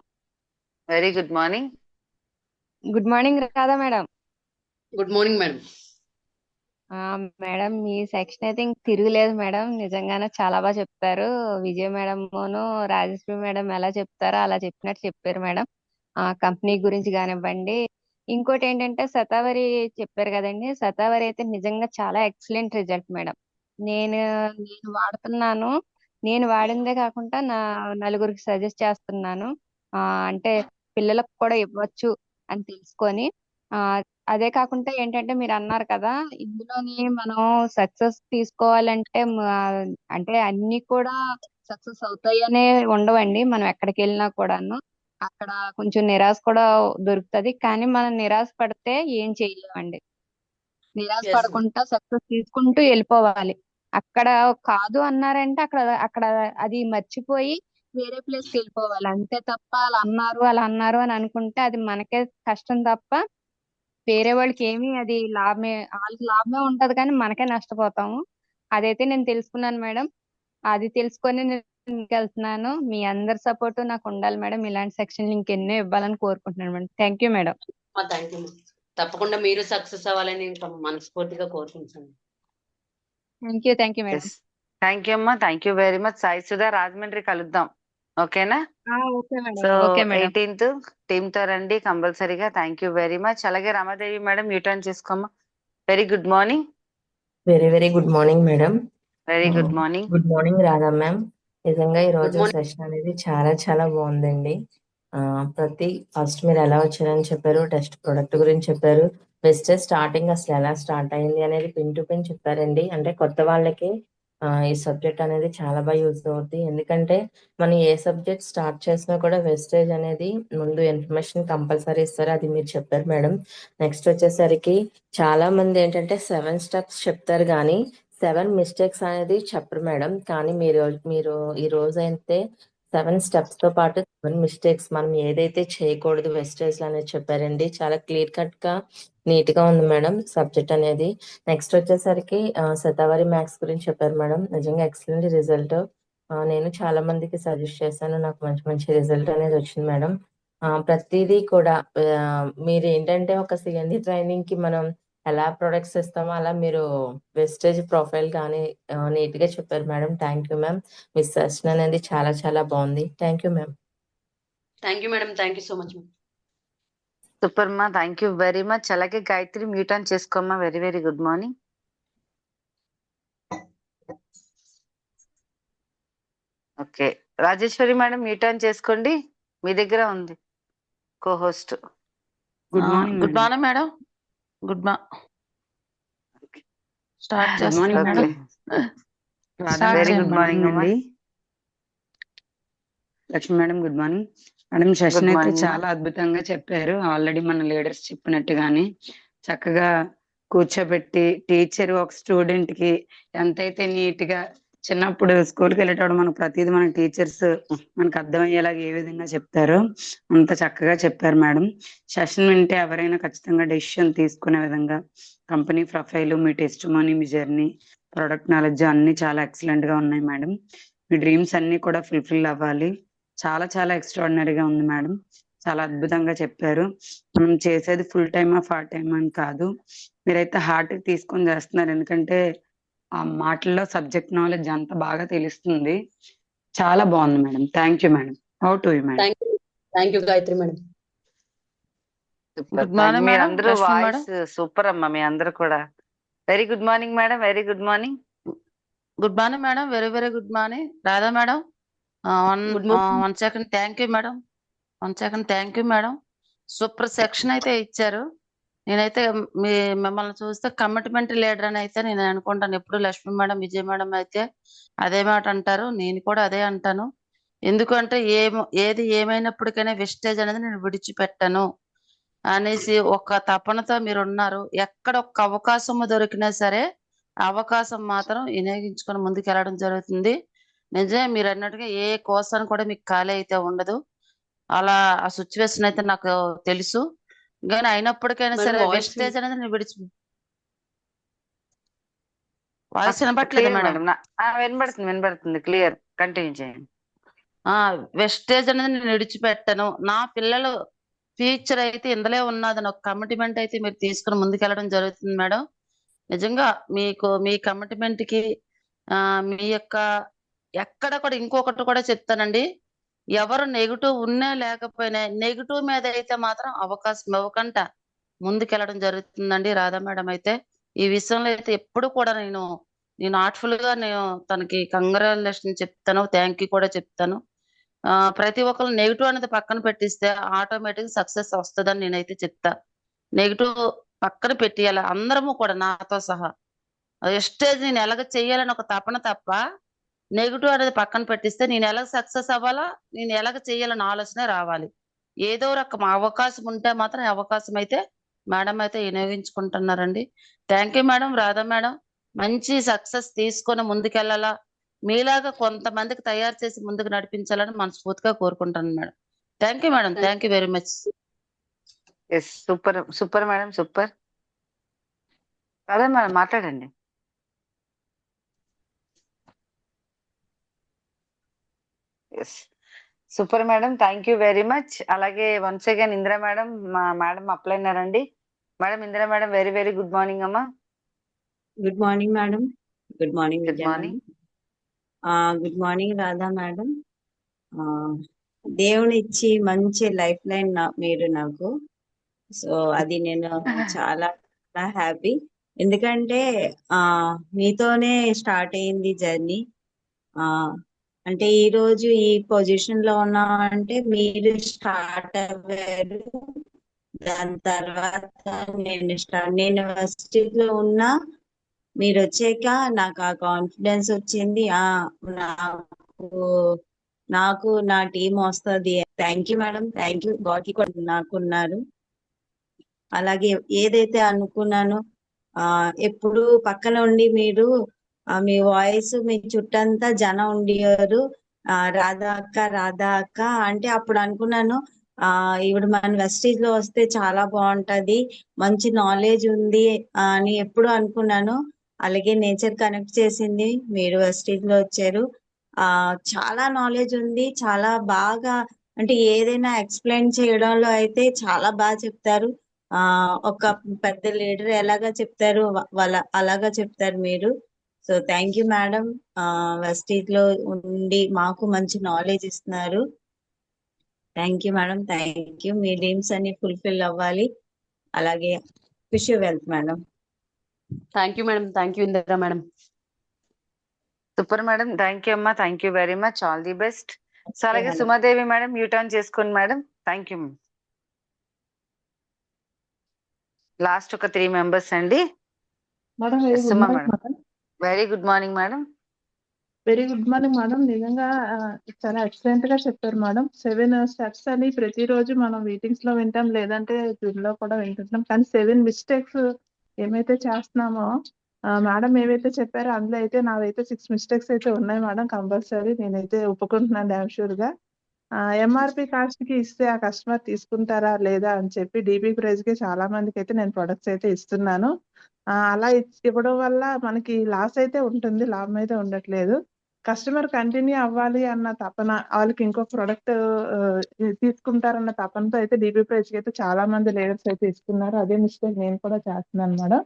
Very good morning. Good morning Radha madam. Good morning madam. Madam మీ section అయితే ఇంక తిరుగులేదు madam. నిజంగానే చాలా బాగా చెప్తారు. విజయ మేడంను రాజశ్రీ మేడం ఎలా చెప్తారో అలా చెప్పినట్టు చెప్పారు మేడం. కంపెనీ గురించి కానివ్వండి. ఇంకోటి ఏంటంటే శతావరి చెప్పారు కదండి. శతావరి అయితే నిజంగా చాలా ఎక్సలెంట్ రిజల్ట్ మేడం. నేను నేను వాడుతున్నాను. నేను వాడిందే కాకుండా నలుగురికి సజెస్ట్ చేస్తున్నాను. అంటే పిల్లలకు కూడా ఇవ్వచ్చు అని తెలుసుకొని. ఆ అదే కాకుండా ఏంటంటే మీరు అన్నారు కదా, ఇందులోని మనం సక్సెస్ తీసుకోవాలంటే అంటే అన్ని కూడా సక్సెస్ అవుతాయనే ఉండవండి. మనం ఎక్కడికి వెళ్ళినా కూడాను అక్కడ కొంచెం నిరాశ కూడా దొరుకుతది. కానీ మనం నిరాశ పడితే ఏం చేయలేమండి. నిరాశ Yes, ma'am. పడకుండా సక్సెస్ తీసుకుంటూ వెళ్ళిపోవాలి. అక్కడ కాదు అన్నారంటే అక్కడ అక్కడ అది మర్చిపోయి వేరే ప్లేస్కి వెళ్ళిపోవాలి. అంతే తప్ప అలా అన్నారు అని అనుకుంటే అది మనకే కష్టం తప్ప వేరే వాళ్ళకి ఏమీ అది లాభమే. వాళ్ళకి లాభమే ఉంటది కానీ మనకే నష్టపోతాము. అదైతే నేను తెలుసుకున్నాను మేడం. అది తెలుసుకొని నేను వెళ్తున్నాను. మీ అందరి సపోర్ట్ నాకు ఉండాలి మేడం. ఇలాంటి సెక్షన్లు ఇంకెన్నో ఇవ్వాలని కోరుకుంటున్నాను madam. Thank you madam. Thank you. తప్పకుండా మీరు సక్సెస్ అవ్వాలని ఇంకా మనస్ఫూర్తిగా కోరుకుంటున్నాను. Thank you madam. Thank you అమ్మా. Thank you very much. Sai Sudha Rajahmundry కలుద్దాం. ఓకేనా? Okay madam. So okay madam. 18th team తో రండి కంపల్సరీగా. Thank you very much. అలాగే రమాదేవి మేడం యూటర్న్ చేసుకోమ్మా. Very good morning. Very good morning madam. Very good morning. Good morning Radha ma'am. నిజంగా ఈ రోజు Good morning. సెషన్ అనేది చాలా చాలా బాగుందండి. ఫస్ట్ మీరు ఎలా వచ్చారని చెప్పారు, టెస్ట్ ప్రొడక్ట్ గురించి చెప్పారు, బెస్ట్ స్టార్టింగ్ అసలు ఎలా స్టార్ట్ అయింది అనేది పిన్ టు పిన్ చెప్పారండి. అంటే కొత్త వాళ్ళకి ఈ సబ్జెక్ట్ అనేది చాలా బాగా యూజ్ అవుతుంది. ఎందుకంటే మనం ఏ సబ్జెక్ట్ స్టార్ట్ చేసినా కూడా వెస్టేజ్ అనేది ముందు ఇన్ఫర్మేషన్ కంపల్సరీ ఇస్తారు. అది మీరు చెప్పారు మేడం. నెక్స్ట్ వచ్చేసరికి చాలా మంది ఏంటంటే 7 స్టెప్స్ చెప్తారు కానీ 7 మిస్టేక్స్ అనేది చెప్పరు మేడం. కానీ మీరు ఈ రోజు అయితే 7 స్టెప్స్ తో పాటు 7 మిస్టేక్స్ మనం ఏదైతే చేయకూడదు వెస్టేజ్ అనేది చెప్పారండి. చాలా క్లియర్ కట్ గా నీట్ గా ఉంది మేడం సబ్జెక్ట్ అనేది. నెక్స్ట్ వచ్చేసరికి శతావరి మ్యాథ్స్ గురించి చెప్పారు మేడం. నిజంగా ఎక్సలెంట్ రిజల్ట్. నేను చాలా మందికి సజెస్ట్ చేశాను. నాకు మంచి మంచి రిజల్ట్ అనేది వచ్చింది మేడం. ప్రతిదీ కూడా మీరు ఏంటంటే ఒక సిఎన్డి ట్రైనింగ్ కి మనం ఎలా ప్రొడక్ట్స్ ఇస్తామో అలా మీరు వెస్టేజ్ ప్రొఫైల్ కానీ నీట్ గా చెప్పారు మేడం. Thank you ma'am. మీ సెషన్ అనేది చాలా చాలా బాగుంది. Thank you ma'am. Thank you madam. Thank you so much. Super మా. Thank you very much. అలాగే గాయత్రి మ్యూట్ ఆన్ చేసుకోమ్మా. Very very good morning. Okay Rajeshwari madam mute on చేసుకోండి. మీ దగ్గర ఉంది co host. Good morning madam. Good start చేస్తాను madam. Very good morning అండి. Lakshmi madam good morning madam. Session Good అయితే morning, చాలా అద్భుతంగా చెప్పారు. ఆల్రెడీ మన లీడర్స్ చెప్పినట్టుగానే చక్కగా కూర్చోబెట్టి టీచర్ ఒక స్టూడెంట్ కి ఎంతైతే నీట్ గా చిన్నప్పుడు స్కూల్కి వెళ్ళేటప్పుడు మనకు ప్రతిదీ మన టీచర్స్ మనకు అర్థమయ్యేలాగా ఏ విధంగా చెప్తారో అంత చక్కగా చెప్పారు మేడం. సెషన్ వింటే ఎవరైనా ఖచ్చితంగా డెసిషన్ తీసుకునే విధంగా కంపెనీ ప్రొఫైల్, మీ టెస్ట్ మనీ, మీ జర్నీ, ప్రొడక్ట్ నాలెడ్జ్ అన్ని చాలా ఎక్సలెంట్ గా ఉన్నాయి మేడం. మీ డ్రీమ్స్ అన్ని కూడా ఫుల్ఫిల్ అవ్వాలి. చాలా చాలా ఎక్స్ట్రాడినరీగా ఉంది మేడం. చాలా అద్భుతంగా చెప్పారు. మనం చేసేది ఫుల్ టైమా పార్ట్ టైమా అని కాదు. మీరైతే హార్ట్ తీసుకొని చేస్తున్నారు. ఎందుకంటే ఆ మాటల్లో సబ్జెక్ట్ నాలెడ్జ్ అంత బాగా తెలుస్తుంది. చాలా బాగుంది madam. Thank you madam. How to you madam. Thank you Gayatri madam. Good morning మీరు మేడం. అందరూ లక్ష్మి వాయిస్ సూపర్ అమ్మా. మీ అందరూ కూడా very good morning madam. Very good morning. Good morning madam. Very good morning Radha madam. Good morning. 1 second. Thank you madam. 1 second. Thank you madam. Super section అయితే ఇచ్చారు. నేనైతే మిమ్మల్ని చూస్తే కమిట్మెంట్ లీడర్ అని అయితే నేను అనుకుంటాను. ఎప్పుడు లక్ష్మి మేడం, విజయ మేడం అయితే అదే మాట అంటారు. నేను కూడా అదే అంటాను. ఎందుకంటే ఏది ఏమైనప్పటికైనా వెస్టేజ్ అనేది నేను విడిచిపెట్టను అనేసి ఒక తపనతో మీరు ఉన్నారు. ఎక్కడ ఒక్క అవకాశం దొరికినా సరే అవకాశం మాత్రం వినియోగించుకొని ముందుకు వెళ్ళడం జరుగుతుంది. నిజమే మీరు అన్నట్టుగా ఏ కోసాన్ని కూడా మీకు ఖాళీ అయితే ఉండదు. అలా ఆ సిచ్యువేషన్ అయితే నాకు తెలుసు. కానీ అయినప్పటికైనా Madam, సరే voice వెస్టేజ్ అనేది నేను వాయిస్ వినపట్లేదా క్లియర్ మేడం? మేడం. వినబడుతుంది క్లియర్. కంటిన్యూ చేయండి. వెస్టేజ్ అనేది నేను విడిచిపెట్టను. నా పిల్లలు ఫ్యూచర్ అయితే ఇందులో ఉన్నదని ఒక కమిట్మెంట్ అయితే మీరు తీసుకుని ముందుకెళ్ళడం జరుగుతుంది మేడం. నిజంగా మీకు మీ కమిట్మెంట్ కి మీ యొక్క ఎక్కడ కూడా ఇంకొకటి కూడా చెప్తానండి, ఎవరు నెగిటివ్ ఉన్నా లేకపోయినా నెగిటివ్ మీద అయితే మాత్రం అవకాశం ఇవ్వకుండా ముందుకెళ్ళడం జరుగుతుందండి రాధా మేడం అయితే. ఈ విషయంలో అయితే ఎప్పుడు కూడా నేను హార్ట్ఫుల్ గా నేను తనకి కంగ్రాచులేషన్ చెప్తాను, థ్యాంక్ యూ కూడా చెప్తాను. ప్రతి ఒక్కరు నెగిటివ్ అనేది పక్కన పెట్టిస్తే ఆటోమేటిక్ సక్సెస్ వస్తుందని నేనైతే చెప్తా. నెగిటివ్ పక్కన పెట్టియాలి అందరము కూడా, నాతో సహా. ఎస్టేజ్ నేను ఎలాగ చెయ్యాలని ఒక తపన తప్ప నెగిటివ్ అనేది పక్కన పెట్టిస్తే నేను ఎలాగ సక్సెస్ అవ్వాలా, నేను ఎలాగ చెయ్యాలని ఆలోచన రావాలి. ఏదో రకం అవకాశం ఉంటే మాత్రం అవకాశం అయితే మేడం అయితే వినియోగించుకుంటున్నారండి. Thank you madam, Radha madam. మంచి సక్సెస్ తీసుకొని ముందుకెళ్ళాలా, మీలాగా కొంతమందికి తయారు చేసి ముందుకు నడిపించాలని మనస్ఫూర్తిగా కోరుకుంటాను madam. Thank you madam, thank you very much. Yes, super madam, super. అదే మేడం మాట్లాడండి. Yes, super madam, thank you very much. అలాగే వన్స్ అగైన్ ఇందిరా మేడం, మా మేడం అప్లై అయినారండి. Madam Indira madam, very very good morning అమ్మా. Good morning madam. Good morning good Vijaya morning. Madam. Good morning Radha madam. దేవుడు ఇచ్చి మంచి life line మీరు నాకు. So అది నేను చాలా హ్యాపీ. ఎందుకంటే మీతోనే స్టార్ట్ అయింది జర్నీ. అంటే ఈ రోజు ఈ పొజిషన్ లో ఉన్నామంటే మీరు స్టార్ట్ అవ్వారు. దాని తర్వాత నేను ఫస్ట్ లో ఉన్నా, మీరు వచ్చాక నాకు ఆ కాన్ఫిడెన్స్ వచ్చింది. నాకు నా టీం వస్తుంది. Thank you madam, thank you. గాడ్కి కూడా నాకున్నారు. అలాగే ఏదైతే అనుకున్నానో ఎప్పుడు పక్కన ఉండి మీరు మీ వాయిస్ మీ చుట్టంతా జనం ఉండేవారు. రాధా అక్క అంటే అప్పుడు అనుకున్నాను ఈవిడ మన వెస్టీజ్ లో వస్తే చాలా బాగుంటది, మంచి నాలెడ్జ్ ఉంది అని ఎప్పుడు అనుకున్నాను. అలాగే నేచర్ కనెక్ట్ చేసింది, మీరు వెస్టీజ్ లో వచ్చారు. చాలా నాలెడ్జ్ ఉంది, చాలా బాగా అంటే ఏదైనా ఎక్స్ప్లెయిన్ చేయడంలో అయితే చాలా బాగా చెప్తారు. ఒక పెద్ద లీడర్ ఎలాగా చెప్తారు వాళ్ళ అలాగా చెప్తారు మీరు. So thank you madam. Vestige లో ఉండి మాకు మంచి నాలెడ్జ్ ఇస్తున్నారు. Thank you madam, thank you. మీ డ్రీమ్స్ అన్ని ఫుల్ఫిల్ అవ్వాలి. అలాగే wish you wealth madam. Thank you madam, thank you Indira madam. Super madam, thank you అమ్మా, thank you very much, all the best. So అలాగే సుమాదేవి మేడం, యూ టర్న్ చేసుకోండి మేడం. Thank you. Last ఒక 3 members అండి. Very good morning madam. Very good morning madam. నిజంగా చాలా excellent గా చెప్పారు మేడం. 7 స్టెప్స్ అని ప్రతిరోజు మనం మీటింగ్స్ లో వింటాం, లేదంటే జూమ్ లో కూడా వింటుంటాం. కానీ 7 మిస్టేక్స్ ఏమైతే చేస్తున్నామో మేడం ఏవైతే చెప్పారో అందులో అయితే నావైతే 6 మిస్టేక్స్ అయితే ఉన్నాయి మేడం. కంపల్సరీ నేనైతే ఒప్పుకుంటున్నాను డామ్ షూర్ గా. ఎంఆర్పి కాస్ట్ కి ఇస్తే ఆ కస్టమర్ తీసుకుంటారా లేదా అని చెప్పి డీబీ ప్రైస్ కి చాలా మందికి అయితే నేను ప్రొడక్ట్స్ అయితే ఇస్తున్నాను. అలా ఇవ్వడం వల్ల మనకి లాస్ అయితే ఉంటుంది, లాభం అయితే ఉండట్లేదు. కస్టమర్ కంటిన్యూ అవ్వాలి అన్న తపన, వాళ్ళకి ఇంకో ప్రొడక్ట్ తీసుకుంటారన్న తపనతో అయితే డీబీ ప్రైస్ కి అయితే చాలా మంది లీడర్స్ అయితే ఇస్తున్నారు. అదే మిస్టేక్ నేను కూడా చేస్తున్నాను మేడం.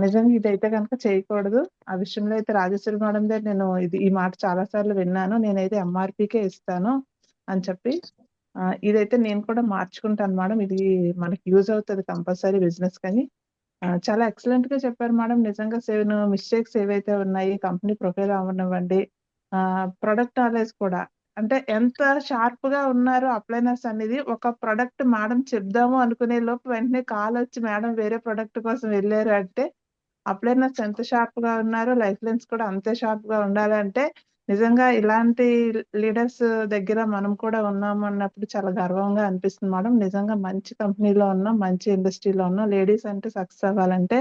నిజంగా ఇదైతే కనుక చేయకూడదు. ఆ విషయంలో అయితే రాజేశ్వరి మేడం దగ్గర నేను ఈ మాట చాలా సార్లు విన్నాను. నేనైతే ఎంఆర్పికే ఇస్తాను అని చెప్పి ఇదైతే నేను కూడా మార్చుకుంటాను మేడం. ఇది మనకి యూజ్ అవుతుంది కంపల్సరీ బిజినెస్ కానీ. చాలా ఎక్సలెంట్ గా చెప్పారు మేడం. నిజంగా 7 మిస్టేక్స్ ఏవైతే ఉన్నాయి, కంపెనీ ప్రొఫైల్ అవ్వనివ్వండి, ప్రొడక్ట్ నాలెడ్జ్ కూడా, అంటే ఎంత షార్ప్ గా ఉన్నారు అప్లైనర్స్ అనేది. ఒక ప్రొడక్ట్ మేడం చెప్దాము అనుకునే లోపు వెంటనే కాల్ వచ్చి మేడం వేరే ప్రొడక్ట్ కోసం వెళ్ళారు అంటే అప్లైనర్స్ ఎంత షార్ప్ గా ఉన్నారు, లైఫ్ లైన్స్ కూడా అంతే షార్ప్ గా ఉండాలంటే నిజంగా ఇలాంటి లీడర్స్ దగ్గర మనం కూడా ఉన్నాము అన్నప్పుడు చాలా గర్వంగా అనిపిస్తుంది మేడం. నిజంగా మంచి కంపెనీలో ఉన్నాం, మంచి ఇండస్ట్రీలో ఉన్నాం. లేడీస్ అంటే సక్సెస్ అవ్వాలంటే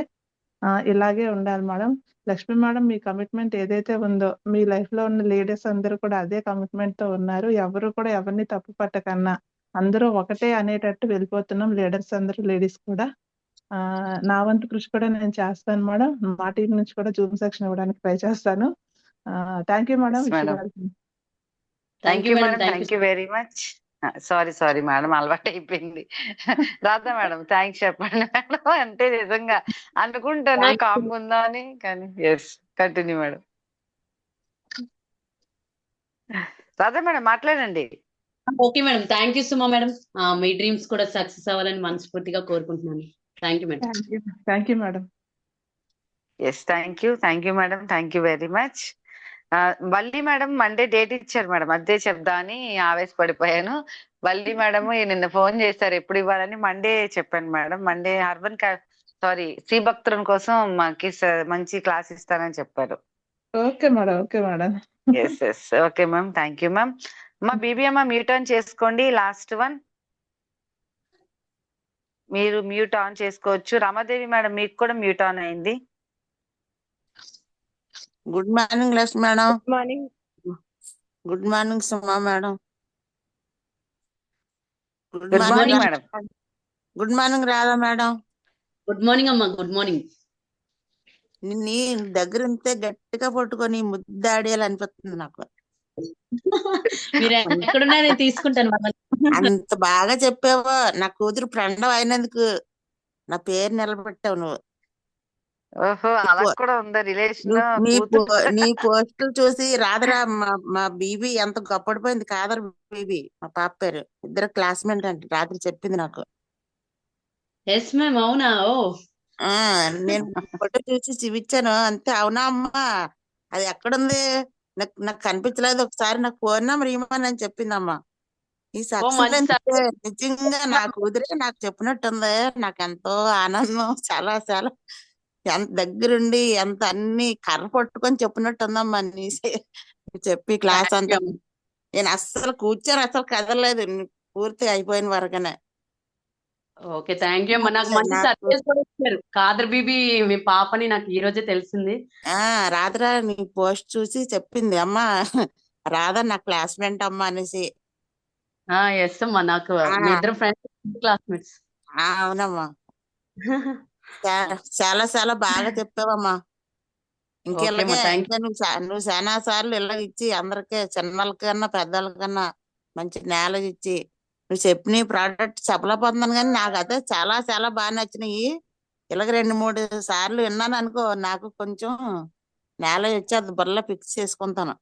ఇలాగే ఉండాలి మేడం. లక్ష్మి మేడం, మీ కమిట్మెంట్ ఏదైతే ఉందో మీ లైఫ్ లో ఉన్న లీడర్స్ అందరూ కూడా అదే కమిట్మెంట్ తో ఉన్నారు. ఎవరు కూడా ఎవరిని తప్పు పట్టకన్నా అందరూ ఒకటే అనేటట్టు వెళ్ళిపోతున్నాం, లీడర్స్ అందరూ లేడీస్ కూడా. నా వంతు కృషి కూడా నేను చేస్తాను మేడం. మా టీం నుంచి కూడా జూమ్ సెక్షన్ ఇవ్వడానికి ట్రై చేస్తాను. Thank you madam. Yes wish you madam. All. Thank you madam. Thank thank you very much. Sorry madam, అలవాటు అయిపోయింది. రాధా మేడం థ్యాంక్స్ చెప్పండి మేడం. అంటే నిజంగా అనుకుంటాను Thank you. కామ్ ఉందా అని, కానీ yes continue madam. Radha madam మాట్లాడండి. Okay madam. Thank you Suma madam. మీ డ్రీమ్స్ కూడా సక్సెస్ అవ్వాలని మనస్ఫూర్తిగా కోరుకుంటున్నాను. Thank you madam. Thank you madam. Yes thank you madam. Thank you very much. Valli madam Monday date ఇచ్చారు మేడం, అదే చెప్దామని ఆవేశపడిపోయాను. వల్లి మేడం నిన్న ఫోన్ చేశారు ఎప్పుడు ఇవ్వాలని. మండే చెప్పాను మేడం. మండే శ్రీ భక్తుల కోసం మాకి మంచి క్లాస్ ఇస్తానని చెప్పారు. Okay madam. Okay madam. Yes okay ma'am. Thank you ma'am. మా బీబీ అమ్మ మ్యూట్ ఆన్ చేసుకోండి. లాస్ట్ వన్ మీరు మ్యూట్ ఆన్ చేసుకోవచ్చు. రమాదేవి మేడం మీకు కూడా మ్యూట్ ఆన్ అయింది. Good morning Lakshmi madam. Good morning. Good morning Suma madam. Good morning madam. Good morning Radha madam. Good morning అమ్మా. Good morning. నిన్ను దగ్గర ఉంటే గట్టిగా పట్టుకొని ముద్దాడేయాలి అనిపిస్తుంది నాకు. మీరు ఎక్కడున్నా నేను తీసుకుంటాను. అంత బాగా చెప్పావో. నా కూతురు ఫ్రెండ్ అయినందుకు నా పేరు నిలబెట్టావు నువ్వు. ఓహో అలా కూడా ఉందా రిలేషన్? నీ పోస్టులు చూసి రాధరా మా బీబీ ఎంత గొప్పడిపోయింది. కాదర్ బీబీ మా పాప పేరు. ఇద్దరు క్లాస్మేట్ అంటే రాత్రి చెప్పింది నాకు. Yes ma'am. అవునా? ఓ నేను ఫోటో చూసి చూపించాను అంతే. అవునా అమ్మా అది ఎక్కడుంది నాకు కనిపించలేదు. ఒకసారి నాకు ఫోన్ నెంబర్ ఇవ్వమని అని చెప్పిందమ్మా. ఈ సక్సెస్ నిజంగా నా కూతురే నాకు చెప్పినట్టుంది. నాకు ఎంతో ఆనందం. చాలా చాలా ఎంత దగ్గరుండి ఎంత అన్ని కర్ర పట్టుకొని చెప్పినట్టుందమ్మా. నీ చెప్పి క్లాస్ అంతా నేను అస్సలు కూర్చొని అసలు కదలలేదు పూర్తి అయిపోయిన వరకనే. ఓకే. థ్యాంక్ యూ అమ్మా. నాకు మంచి సర్ప్రైజ్ కూడా ఇచ్చారు. కాదర్ బీబీ మీ పాపని నాకు ఈ రోజే తెలిసింది. రాధరా నీ పోస్ట్ చూసి చెప్పింది అమ్మా రాధా నా క్లాస్మేట్ అమ్మా అనేసి. ఎస్ అమ్మా. నాకు మీ ఇద్దరు ఫ్రెండ్స్ క్లాస్మేట్స్. అవునమ్మా. చాలా చాలా బాగా చెప్పావమ్మా. ఇంకెలాగే నువ్వు చాలా సార్లు ఇలా ఇచ్చి అందరికి చిన్నలకన్నా పెద్దలకన్నా మంచి నాలెడ్జ్ ఇచ్చి నువ్వు చెప్పిన ప్రోడక్ట్ చెప్పలేకపోతున్నాను. కానీ నాకు అదే చాలా చాలా బాగా నచ్చినాయి. ఇలాగ 2-3 సార్లు విన్నాను అనుకో నాకు కొంచెం నాలెడ్జ్ వచ్చి అది బుర్రలో ఫిక్స్ చేసుకుంటాను.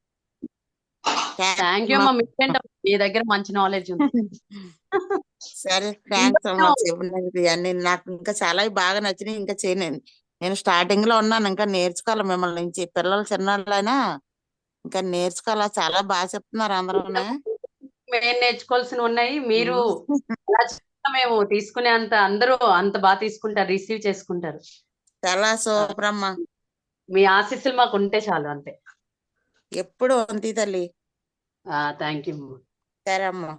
థ్యాంక్ యూ అమ్మా. మీ దగ్గర మంచి నాలెడ్జ్ ఉంది. సరే థ్యాంక్స్ అమ్మా. చెప్పినది అన్ని నాకు ఇంకా చాలా బాగా నచ్చినాయి. ఇంకా చేయను. నేను స్టార్టింగ్ లో ఉన్నాను. ఇంకా నేర్చుకోవాలి మిమ్మల్ని నుంచి. పిల్లలు చిన్నోళ్ళైనా ఇంకా నేర్చుకోవాలా. చాలా బాగా చెప్తున్నారు అందరూ. మేము నేర్చుకోవాల్సినవి ఉన్నాయి. మీరు మేము తీసుకునే అందరూ అంత బాగా తీసుకుంటారు, రిసీవ్ చేసుకుంటారు. చాలా సూపర్ అమ్మా. మీ ఆశీస్సులు మాకు ఉంటే చాలు. అంతే. ఎప్పుడు ఉంది తల్లి. Thank you. సరే అమ్మా.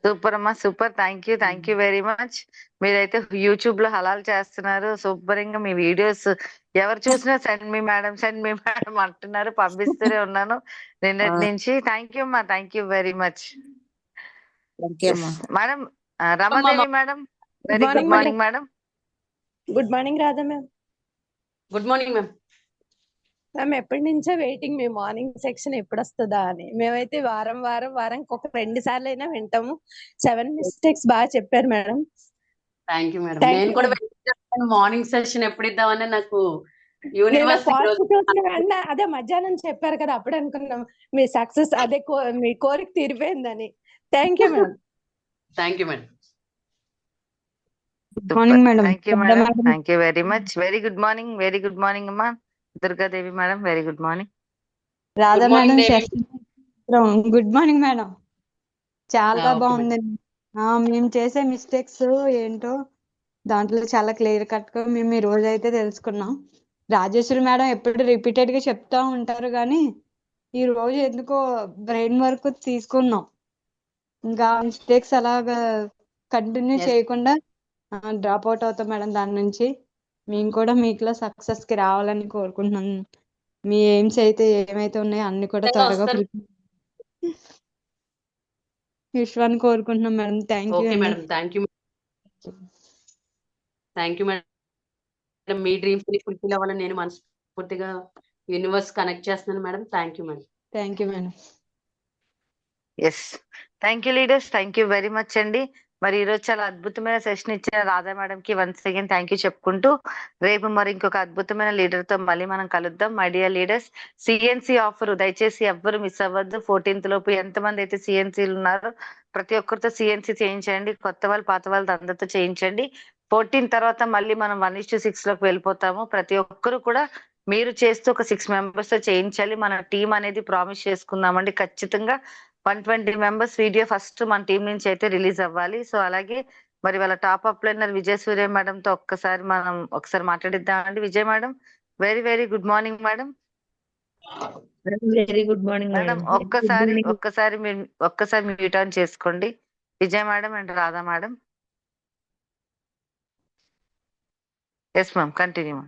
సూపర్ అమ్మా. Super. Thank you very much. మీరైతే యూట్యూబ్ లో హలాల్ చేస్తున్నారు. సూపర్. ఇంకా మీ వీడియోస్ ఎవరు చూసినా సెండ్ మీ మేడం అంటున్నారు. పంపిస్తూనే ఉన్నాను నిన్నటి నుంచి. థ్యాంక్ యూ అమ్మా. Thank you very much madam. Ramadevi madam very good morning madam. Good morning Radha ma'am. Good morning ma'am. Ma'am ఎప్పటి నుంచో వెయిటింగ్ మీ మార్నింగ్ సెక్షన్ ఎప్పుడు వస్తుందా అని. మేమైతే వారానికి ఒక 2 సార్లు అయినా వింటాము. 7 మిస్టేక్స్ బాగా చెప్పారు మేడం. Thank you madam. నేను కూడా మార్నింగ్ సెషన్ ఎప్పుడు ఇద్దామని నాకు అదే మధ్యాహ్నం చెప్పారు కదా, అప్పుడు అనుకున్నాం మీ సక్సెస్ అదే మీ కోరిక తీరిపోయిందని. Thank you madam. Thank you madam. Thank you madam. Thank you very much. Very good morning అమ్మా. Durgadevi madam very good morning. Radha madam good morning madam. చాలా బాగుందండి. మేము చేసే మిస్టేక్స్ ఏంటో దాంట్లో చాలా క్లియర్ కట్ గా మేము ఈ రోజు అయితే తెలుసుకున్నాం. రాజేశ్వరి మేడం ఎప్పుడు రిపీటెడ్ గా చెప్తా ఉంటారు కానీ ఈ రోజు ఎందుకో బ్రెయిన్ వర్క్ తీసుకున్నాం. ఇంకా మిస్టేక్స్ అలాగా కంటిన్యూ చేయకుండా డ్రాప్ అవుట్ అవుతాం మేడం. దాని నుంచి మేము కూడా మీకులో సక్సెస్ కి రావాలని కోరుకుంటున్నాం. మీ ఎయిమ్స్ అయితే ఏమైతే ఉన్నాయో అన్ని కూడా త్వరగా విశ్వాన్ని కోరుకుంటున్నాం madam. Thank you. Thank you madam. మీ డ్రీమ్స్ ని ఫుల్ఫిల్ అవ్వాలని నేను మనస్ఫూర్తిగా యూనివర్స్ కనెక్ట్ చేస్తున్నాను madam. Thank you madam. Thank you madam. Yes, thank you leaders, thank you very much అండి. మరి ఈరోజు చాలా అద్భుతమైన సెషన్ ఇచ్చిన రాధా మేడం కి వన్స్ అగైన్ థ్యాంక్ యూ చెప్పుకుంటూ, రేపు మరి ఇంకొక అద్భుతమైన లీడర్ తో మళ్ళీ మనం కలుద్దాం. My dear leaders, CNC offer దయచేసి ఎవ్వరు మిస్ అవ్వద్దు. 14th లోపు ఎంతమంది అయితే సిఎన్సీలు ఉన్నారో ప్రతి ఒక్కరితో సిఎన్సి చేయించండి. కొత్త వాళ్ళు పాత వాళ్ళతో అందరితో చేయించండి. 14 తర్వాత మళ్ళీ మనం 1:6 లోకి వెళ్ళిపోతాము. ప్రతి ఒక్కరు కూడా మీరు చేస్తూ ఒక 6 members తో చేయించాలి. మన టీం అనేది ప్రామిస్ చేసుకుందామండి. ఖచ్చితంగా 120 members వీడియో ఫస్ట్ మన టీం నుంచి అయితే రిలీజ్ అవ్వాలి. సో అలాగే మరి వాళ్ళ టాప్ అప్లైనర్ విజయ సూర్య మేడం తో ఒకసారి మాట్లాడిద్దామండి. Vijay madam, very very good morning madam. Very good morning madam, ఒక్కసారి మ్యూట్ ఆన్ చేసుకోండి. Vijay madam and Radha madam. Yes ma'am, continue.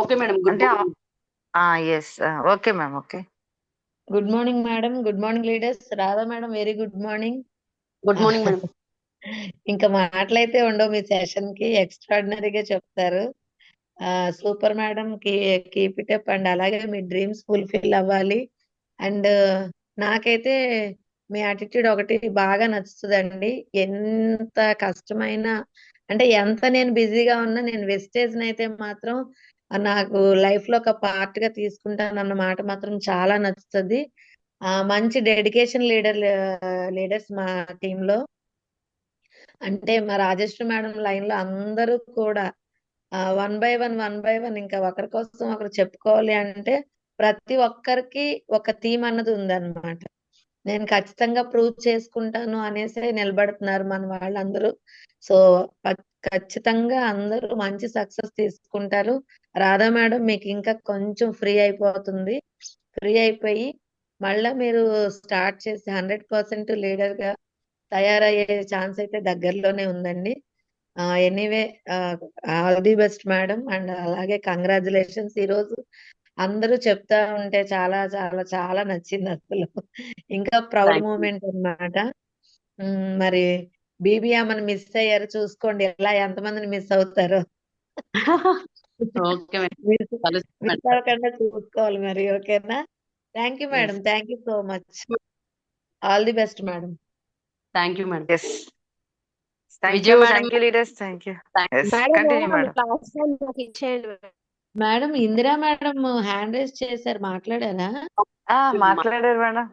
Okay madam. అంటే yes, okay ma'am, okay. Good morning madam. Good morning leaders. Radha madam, very good morning. Good morning madam. ఇంకా మాటలైతే ఉండవు మీ session కి, ఎక్స్ట్రాడినరీగా చెప్తారు. Super madam, keep it up. And అలాగే మీ డ్రీమ్స్ ఫుల్ఫిల్ అవ్వాలి. అండ్ నాకైతే మీ యాటిట్యూడ్ ఒకటి బాగా నచ్చుతుందండి. ఎంత కష్టమైన అంటే ఎంత నేను బిజీగా ఉన్నా నేను వెస్టేజ్ అయితే మాత్రం నాకు లైఫ్ లో ఒక పార్ట్ గా తీసుకుంటానన్న మాట మాత్రం చాలా నచ్చుతుంది. మంచి డెడికేషన్ లీడర్స్ మా టీమ్ లో. అంటే మా రాజేశ్వరి మేడం లైన్ లో అందరూ కూడా 1 by 1 ఇంకా ఒకరి కోసం ఒకరు చెప్పుకోవాలి అంటే ప్రతి ఒక్కరికి ఒక థీమ్ అన్నది ఉందన్నమాట. నేను ఖచ్చితంగా ప్రూవ్ చేసుకుంటాను అనేసి నిలబడుతున్నారు మన వాళ్ళందరూ. సో ఖచ్చితంగా అందరూ మంచి సక్సెస్ తీసుకుంటారు. రాధా మేడం మీకు ఇంకా కొంచెం ఫ్రీ అయిపోతుంది. ఫ్రీ అయిపోయి మళ్ళా మీరు స్టార్ట్ చేసి 100% లీడర్ గా తయారయ్యే ఛాన్స్ అయితే దగ్గరలోనే ఉందండి. Anyway, all the best madam. And అలాగే కంగ్రాచులేషన్స్. ఈ రోజు అందరూ చెప్తా ఉంటే చాలా చాలా చాలా నచ్చింది అసలు. ఇంకా ప్రౌడ్ మూమెంట్ అన్నమాట. మరి బీబీ అమ్మని మిస్ అయ్యారు, చూసుకోండి ఎలా ఎంతమందిని మిస్ అవుతారో. మిస్ అవ్వకుండా చూసుకోవాలి మరి. ఓకేనా? Thank you madam. Thank you so much. All the best madam. Thank you madam. Madam Indira madam hand raise చేశారు, మాట్లాడారా? మాట్లాడారు madam.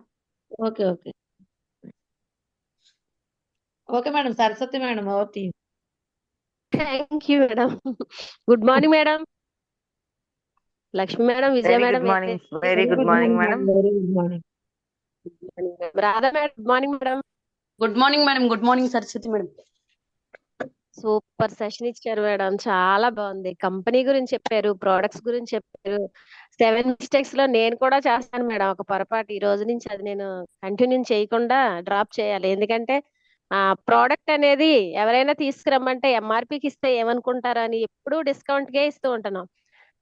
Okay okay okay madam. Saraswati madam, okay. Thank you madam. Good morning madam. Lakshmi madam, Vijaya madam, very good morning madam. Very good morning. Radha madam, good morning madam. Good morning madam. Good morning Saraswati madam. Super session ఇచ్చారు madam, చాలా బాగుంది. Company గురించి చెప్పారు, products గురించి చెప్పారు. 7 mistakes లో నేను కూడా చేస్తాను మేడం ఒక పొరపాటు. ఈ రోజు నుంచి అది నేను కంటిన్యూ చేయకుండా డ్రాప్ చేయాలి. ఎందుకంటే ప్రోడక్ట్ అనేది ఎవరైనా తీసుకురమ్మంటే ఎంఆర్పికి ఇస్తే ఏమనుకుంటారు అని ఎప్పుడూ డిస్కౌంట్ కే ఇస్తూ ఉంటాను.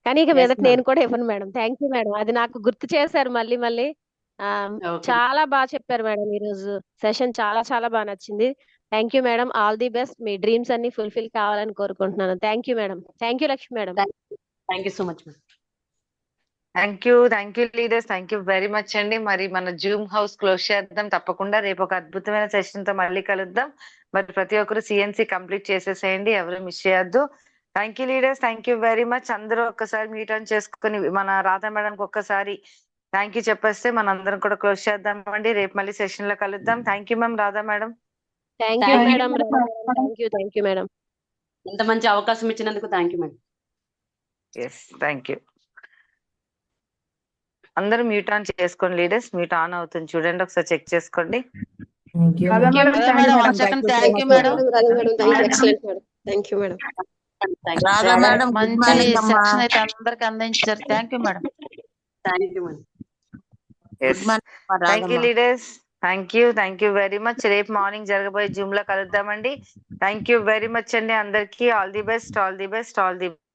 కానీ ఇక మీద నేను కూడా ఇవ్వను మేడం. థ్యాంక్ యూ మేడం, అది నాకు గుర్తు చేశారు మళ్ళీ మళ్ళీ. చాలా బాగా చెప్పారు మేడం. ఈ రోజు సెషన్ చాలా చాలా బాగా నచ్చింది. Thank you madam. All the best. Me dreams అన్ని ఫుల్ఫిల్ కావాలని కోరుకుంటున్నాను. Thank you madam. Thank you Lakshmi madam. Thank you so much madam. Thank you leaders, thank you very much అండి. మరి మన జూమ్ హౌస్ క్లోజ్ చేద్దాం తప్పకుండా. రేపు ఒక అద్భుతమైన సెషన్ తో మళ్ళీ కలుద్దాం. మరి ప్రతి ఒక్కరు సిఎన్సి కంప్లీట్ చేసేసేయండి, ఎవరు మిస్ చేయొద్దు. Thank you leaders, thank you very much. అందరూ ఒక్కసారి మీట్ ఆన్ చేసుకుని మన రాధా మేడం కి ఒక్కసారి థ్యాంక్ యూ చెప్పేస్తే మన అందరం కూడా క్లోజ్ చేద్దాం అండి. రేపు మళ్ళీ సెషన్ లో కలుద్దాం. Thank you ma'am. Radha madam, thank you madam. Thank you madam. ఇంత మంచి అవకాశం ఇచ్చినందుకు thank you madam. Yes, thank you. అందరూ మ్యూట్ ఆన్ చేసుకోండి లీడర్స్. మ్యూట్ ఆన్ అవుతుంది చూడండి, ఒకసారి చెక్ చేసుకోండి. మంచి సెక్షన్ అయితే అందరికి అందించారు. Thank you madam. Thank you leaders, thank you very much. రేపు మార్నింగ్ జరగబోయే జూమ్ లో కలుద్దామండి. థ్యాంక్ యూ వెరీ మచ్ అండి అందరికి. All the best, all the best, all the